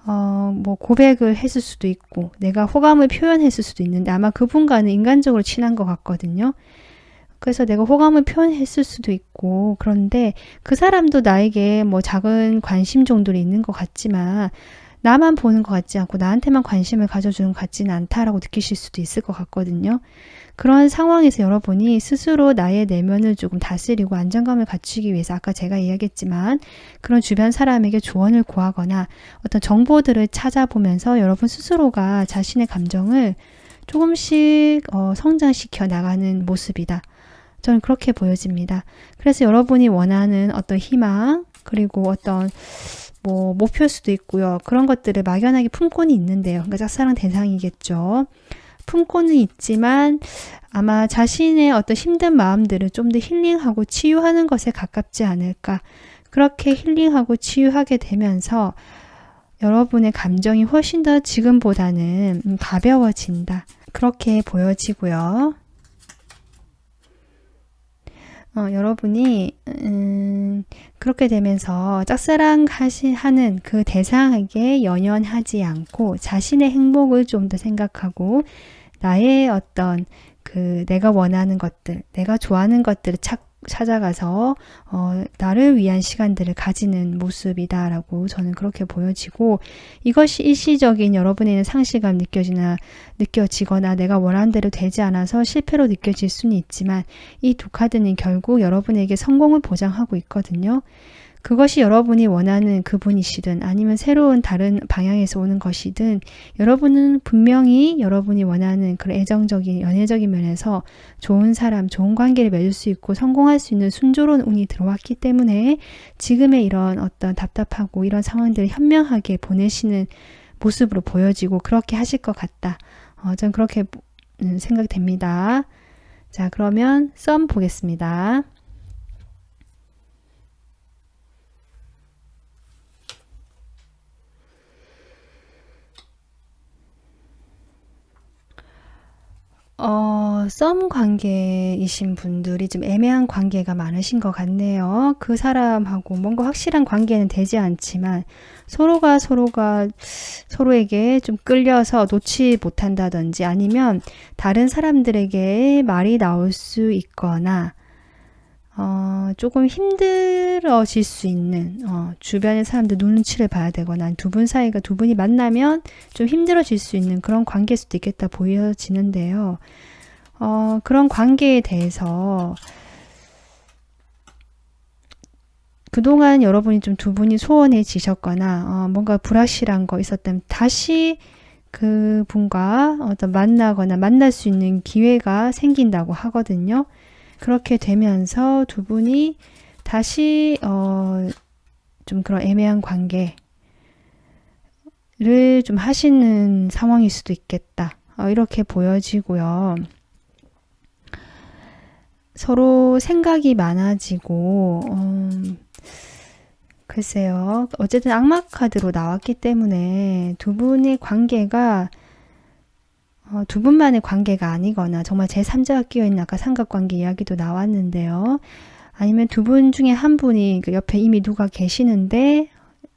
뭐 고백을 했을 수도 있고 내가 호감을 표현했을 수도 있는데 아마 그분과는 인간적으로 친한 것 같거든요. 그래서 내가 호감을 표현했을 수도 있고 그런데 그 사람도 나에게 뭐 작은 관심 정도는 있는 것 같지만 나만 보는 것 같지 않고 나한테만 관심을 가져주는 것 같지는 않다라고 느끼실 수도 있을 것 같거든요. 그런 상황에서 여러분이 스스로 나의 내면을 조금 다스리고 안정감을 갖추기 위해서 아까 제가 이야기했지만 그런 주변 사람에게 조언을 구하거나 어떤 정보들을 찾아보면서 여러분 스스로가 자신의 감정을 조금씩 성장시켜 나가는 모습이다. 저는 그렇게 보여집니다. 그래서 여러분이 원하는 어떤 희망 그리고 어떤 뭐 목표일 수도 있고요. 그런 것들을 막연하게 품고는 있는데요. 그러니까 짝사랑 대상이겠죠. 품고는 있지만 아마 자신의 어떤 힘든 마음들을 좀 더 힐링하고 치유하는 것에 가깝지 않을까. 그렇게 힐링하고 치유하게 되면서 여러분의 감정이 훨씬 더 지금보다는 가벼워진다. 그렇게 보여지고요. 여러분이 그렇게 되면서 짝사랑 하는 그 대상에게 연연하지 않고 자신의 행복을 좀 더 생각하고 나의 어떤 그 내가 원하는 것들, 내가 좋아하는 것들을 찾아가서 나를 위한 시간들을 가지는 모습이다라고 저는 그렇게 보여지고 이것이 일시적인 여러분에는 상실감 느껴지거나 내가 원하는 대로 되지 않아서 실패로 느껴질 수는 있지만 이 두 카드는 결국 여러분에게 성공을 보장하고 있거든요. 그것이 여러분이 원하는 그분이시든 아니면 새로운 다른 방향에서 오는 것이든 여러분은 분명히 여러분이 원하는 그런 애정적인 연애적인 면에서 좋은 사람, 좋은 관계를 맺을 수 있고 성공할 수 있는 순조로운 운이 들어왔기 때문에 지금의 이런 어떤 답답하고 이런 상황들을 현명하게 보내시는 모습으로 보여지고 그렇게 하실 것 같다. 저는 그렇게 생각됩니다. 자, 그러면 썸 보겠습니다. 썸 관계이신 분들이 좀 애매한 관계가 많으신 것 같네요. 그 사람하고 뭔가 확실한 관계는 되지 않지만 서로가 서로에게 좀 끌려서 놓지 못한다든지 아니면 다른 사람들에게 말이 나올 수 있거나 조금 힘들어질 수 있는 주변의 사람들 눈치를 봐야 되거나 두 분이 만나면 좀 힘들어질 수 있는 그런 관계일 수도 있겠다 보여지는데요. 그런 관계에 대해서 그동안 여러분이 좀 두 분이 소원해지셨거나 뭔가 불확실한 거 있었다면 다시 그 분과 어떤 만날 수 있는 기회가 생긴다고 하거든요. 그렇게 되면서 두 분이 다시 좀 그런 애매한 관계를 좀 하시는 상황일 수도 있겠다. 이렇게 보여지고요. 서로 생각이 많아지고 글쎄요. 어쨌든 악마 카드로 나왔기 때문에 두 분의 관계가 두 분만의 관계가 아니거나 정말 제3자가 끼어있는 아까 삼각관계 이야기도 나왔는데요. 아니면 두 분 중에 한 분이 그 옆에 이미 누가 계시는데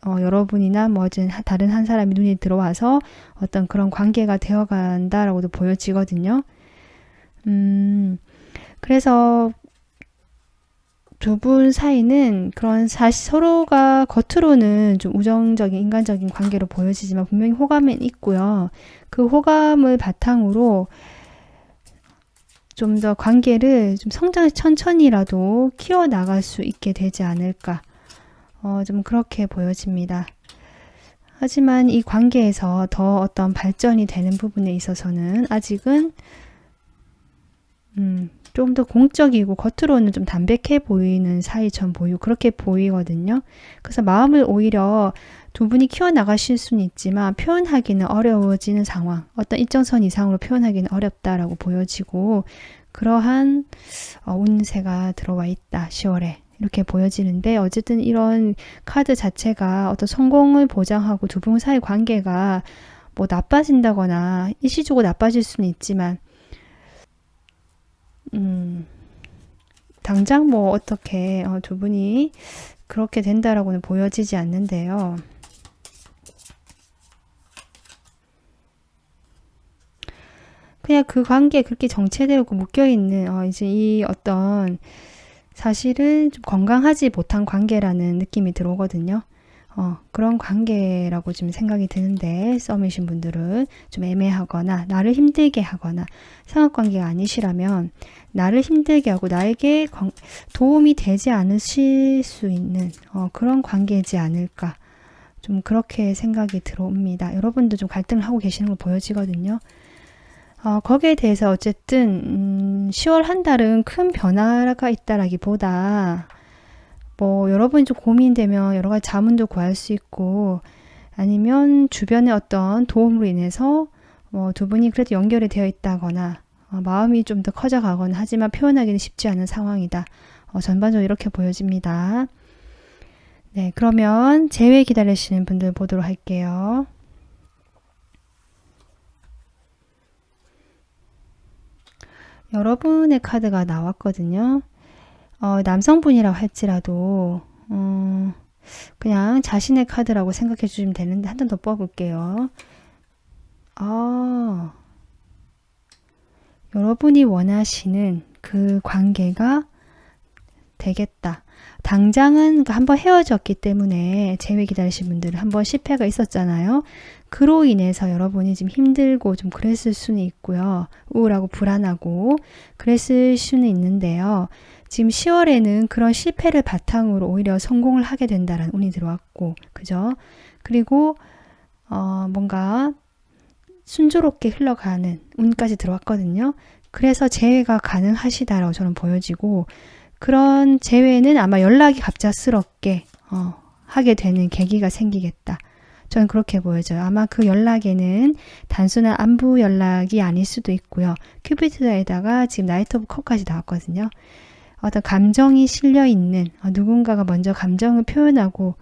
여러분이나 뭐 다른 한 사람이 눈에 들어와서 어떤 그런 관계가 되어간다라고도 보여지거든요. 그래서 두 분 사이는 그런 사실 서로가 겉으로는 좀 우정적인 인간적인 관계로 보여지지만 분명히 호감은 있고요. 그 호감을 바탕으로 좀 더 관계를 좀 성장을 천천히라도 키워나갈 수 있게 되지 않을까. 좀 그렇게 보여집니다. 하지만 이 관계에서 더 어떤 발전이 되는 부분에 있어서는 아직은 좀 더 공적이고 겉으로는 좀 담백해 보이는 사이처럼 그렇게 보이거든요. 그래서 마음을 오히려 두 분이 키워나가실 수는 있지만 표현하기는 어려워지는 상황, 어떤 일정선 이상으로 표현하기는 어렵다라고 보여지고 그러한 운세가 들어와 있다. 10월에. 이렇게 보여지는데 어쨌든 이런 카드 자체가 어떤 성공을 보장하고 두 분 사이 관계가 뭐 나빠진다거나 일시적으로 나빠질 수는 있지만 당장 뭐 어떻게 두 분이 그렇게 된다라고는 보여지지 않는데요. 그냥 그 관계에 그렇게 정체되고 묶여있는 이제 이 어떤 사실은 좀 건강하지 못한 관계라는 느낌이 들어오거든요. 그런 관계라고 좀 생각이 드는데 썸이신 분들은 좀 애매하거나 나를 힘들게 하거나 상업관계가 아니시라면 나를 힘들게 하고 나에게 도움이 되지 않으실 수 있는 그런 관계이지 않을까 좀 그렇게 생각이 들어옵니다. 여러분도 좀 갈등을 하고 계시는 거 보여지거든요. 거기에 대해서 어쨌든 10월 한 달은 큰 변화가 있다라기보다 뭐 여러분이 좀 고민되면 여러 가지 자문도 구할 수 있고 아니면 주변의 어떤 도움으로 인해서 두 분이 그래도 연결이 되어 있다거나 마음이 좀 더 커져가거나 하지만 표현하기는 쉽지 않은 상황이다. 전반적으로 이렇게 보여집니다. 네, 그러면 재회 기다리시는 분들 보도록 할게요. 여러분의 카드가 나왔거든요. 남성분이라고 할지라도 그냥 자신의 카드라고 생각해 주시면 되는데 한 번 더 뽑아볼게요. 여러분이 원하시는 그 관계가 되겠다. 당장은 한번 헤어졌기 때문에 재회 기다리신 분들은 한번 실패가 있었잖아요. 그로 인해서 여러분이 지금 힘들고 좀 그랬을 수는 있고요. 우울하고 불안하고 그랬을 수는 있는데요. 지금 10월에는 그런 실패를 바탕으로 오히려 성공을 하게 된다라는 운이 들어왔고, 그죠? 그리고 뭔가 순조롭게 흘러가는 운까지 들어왔거든요. 그래서 재회가 가능하시다라고 저는 보여지고 그런 재회는 아마 연락이 갑작스럽게 하게 되는 계기가 생기겠다. 저는 그렇게 보여져요. 아마 그 연락에는 단순한 안부 연락이 아닐 수도 있고요. 큐피드에다가 지금 나이트 오브 컵까지 나왔거든요. 어떤 감정이 실려 있는 누군가가 먼저 감정을 표현하고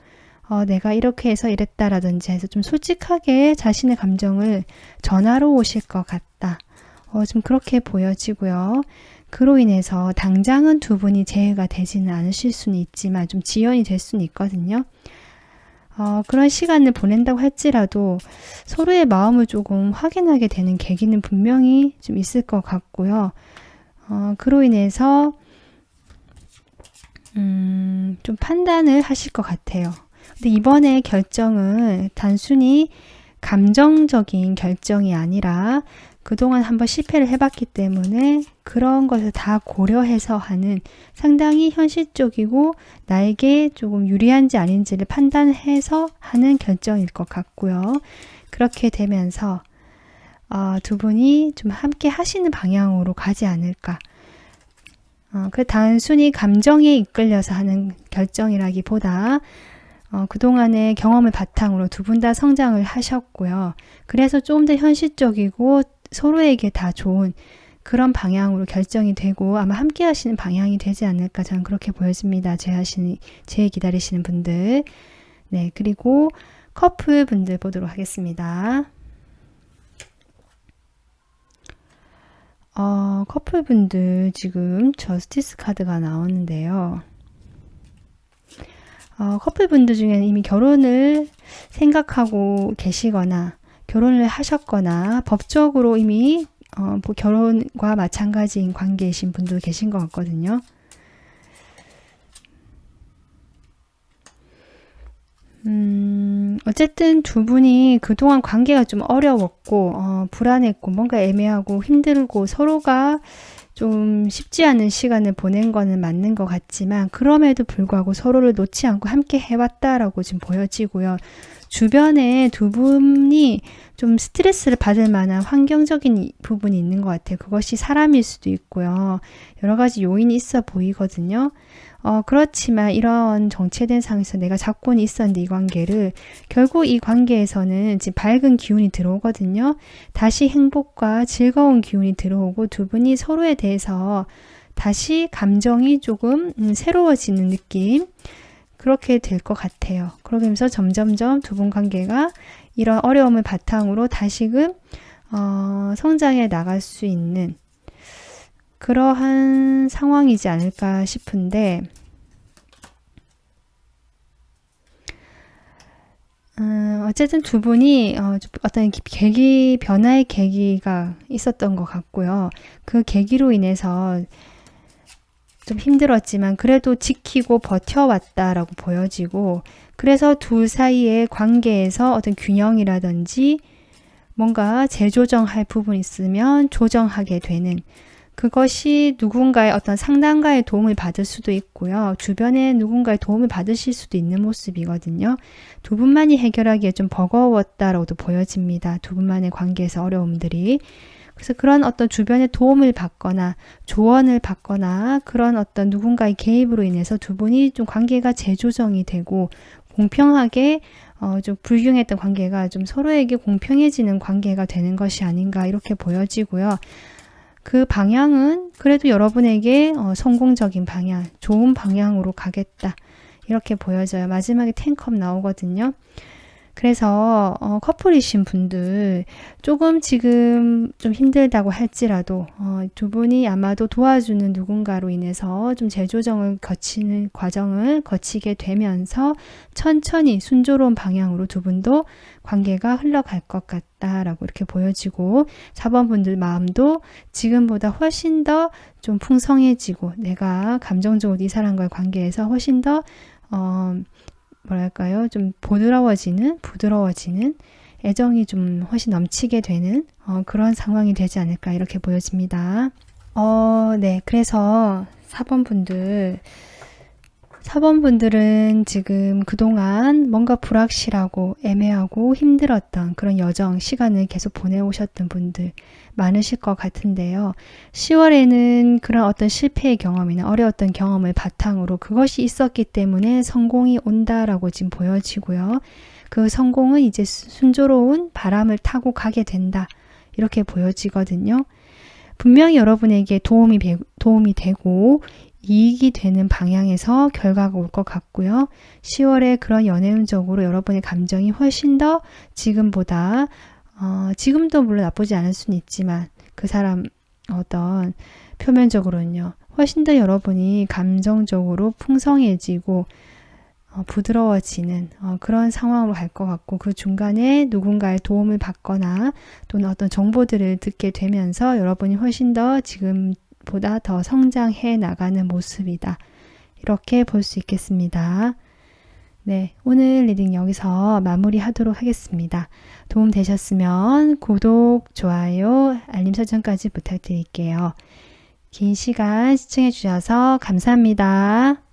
내가 이렇게 해서 이랬다라든지 해서 좀 솔직하게 자신의 감정을 전하러 오실 것 같다. 좀 그렇게 보여지고요. 그로 인해서 당장은 두 분이 재회가 되지는 않으실 수는 있지만 좀 지연이 될 수는 있거든요. 그런 시간을 보낸다고 할지라도 서로의 마음을 조금 확인하게 되는 계기는 분명히 좀 있을 것 같고요. 그로 인해서 좀 판단을 하실 것 같아요. 근데 이번에 결정은 단순히 감정적인 결정이 아니라 그동안 한번 실패를 해봤기 때문에 그런 것을 다 고려해서 하는 상당히 현실적이고 나에게 조금 유리한지 아닌지를 판단해서 하는 결정일 것 같고요. 그렇게 되면서 두 분이 좀 함께 하시는 방향으로 가지 않을까. 그 단순히 감정에 이끌려서 하는 결정이라기보다 그동안의 경험을 바탕으로 두 분 다 성장을 하셨고요. 그래서 좀 더 현실적이고 서로에게 다 좋은 그런 방향으로 결정이 되고 아마 함께 하시는 방향이 되지 않을까 저는 그렇게 보여집니다. 제 기다리시는 분들. 네, 그리고 커플 분들 보도록 하겠습니다. 커플 분들 지금 저스티스 카드가 나오는데요. 커플 분들 중에는 이미 결혼을 생각하고 계시거나 결혼을 하셨거나 법적으로 이미 뭐 결혼과 마찬가지인 관계이신 분도 계신 것 같거든요. 어쨌든 두 분이 그동안 관계가 좀 어려웠고, 불안했고, 뭔가 애매하고 힘들고 서로가 좀 쉽지 않은 시간을 보낸 거는 맞는 것 같지만, 그럼에도 불구하고 서로를 놓지 않고 함께 해왔다라고 지금 보여지고요. 주변에 두 분이 좀 스트레스를 받을 만한 환경적인 부분이 있는 것 같아요. 그것이 사람일 수도 있고요. 여러 가지 요인이 있어 보이거든요. 그렇지만 이런 정체된 상황에서 내가 잡고는 있었는데 이 관계를 결국 이 관계에서는 지금 밝은 기운이 들어오거든요. 다시 행복과 즐거운 기운이 들어오고 두 분이 서로에 대해서 다시 감정이 조금 새로워지는 느낌 그렇게 될 것 같아요. 그러면서 점점점 두 분 관계가 이런 어려움을 바탕으로 다시금 성장해 나갈 수 있는 그러한 상황이지 않을까 싶은데 어쨌든 두 분이 어떤 변화의 계기가 있었던 것 같고요. 그 계기로 인해서 좀 힘들었지만 그래도 지키고 버텨왔다라고 보여지고 그래서 둘 사이의 관계에서 어떤 균형이라든지 뭔가 재조정할 부분이 있으면 조정하게 되는 그것이 누군가의 어떤 상담가의 도움을 받을 수도 있고요. 주변에 누군가의 도움을 받으실 수도 있는 모습이거든요. 두 분만이 해결하기에 좀 버거웠다라고도 보여집니다. 두 분만의 관계에서 어려움들이. 그래서 그런 어떤 주변의 도움을 받거나 조언을 받거나 그런 어떤 누군가의 개입으로 인해서 두 분이 좀 관계가 재조정이 되고 공평하게 좀 불균했던 관계가 좀 서로에게 공평해지는 관계가 되는 것이 아닌가 이렇게 보여지고요. 그 방향은 그래도 여러분에게 성공적인 방향, 좋은 방향으로 가겠다. 이렇게 보여져요. 마지막에 10컵 나오거든요. 그래서 커플이신 분들 조금 지금 좀 힘들다고 할지라도 두 분이 아마도 도와주는 누군가로 인해서 좀 재조정을 거치는 과정을 거치게 되면서 천천히 순조로운 방향으로 두 분도 관계가 흘러갈 것 같다라고 이렇게 보여지고 4번 분들 마음도 지금보다 훨씬 더 좀 풍성해지고 내가 감정적으로 이 사람과의 관계에서 훨씬 더 뭐랄까요? 좀 부드러워지는 애정이 좀 훨씬 넘치게 되는 그런 상황이 되지 않을까 이렇게 보여집니다. 네. 그래서 4번 분들은 지금 그동안 뭔가 불확실하고 애매하고 힘들었던 그런 여정, 시간을 계속 보내오셨던 분들 많으실 것 같은데요. 10월에는 그런 어떤 실패의 경험이나 어려웠던 경험을 바탕으로 그것이 있었기 때문에 성공이 온다라고 지금 보여지고요. 그 성공은 이제 순조로운 바람을 타고 가게 된다. 이렇게 보여지거든요. 분명히 여러분에게 도움이 되고 이익이 되는 방향에서 결과가 올 것 같고요. 10월에 그런 연애운적으로 여러분의 감정이 훨씬 더 지금보다 지금도 물론 나쁘지 않을 수는 있지만 그 사람 어떤 표면적으로는요. 훨씬 더 여러분이 감정적으로 풍성해지고 부드러워지는 그런 상황으로 갈 것 같고 그 중간에 누군가의 도움을 받거나 또는 어떤 정보들을 듣게 되면서 여러분이 훨씬 더 지금보다 더 성장해 나가는 모습이다. 이렇게 볼 수 있겠습니다. 네, 오늘 리딩 여기서 마무리하도록 하겠습니다. 도움 되셨으면 구독, 좋아요, 알림 설정까지 부탁드릴게요. 긴 시간 시청해 주셔서 감사합니다.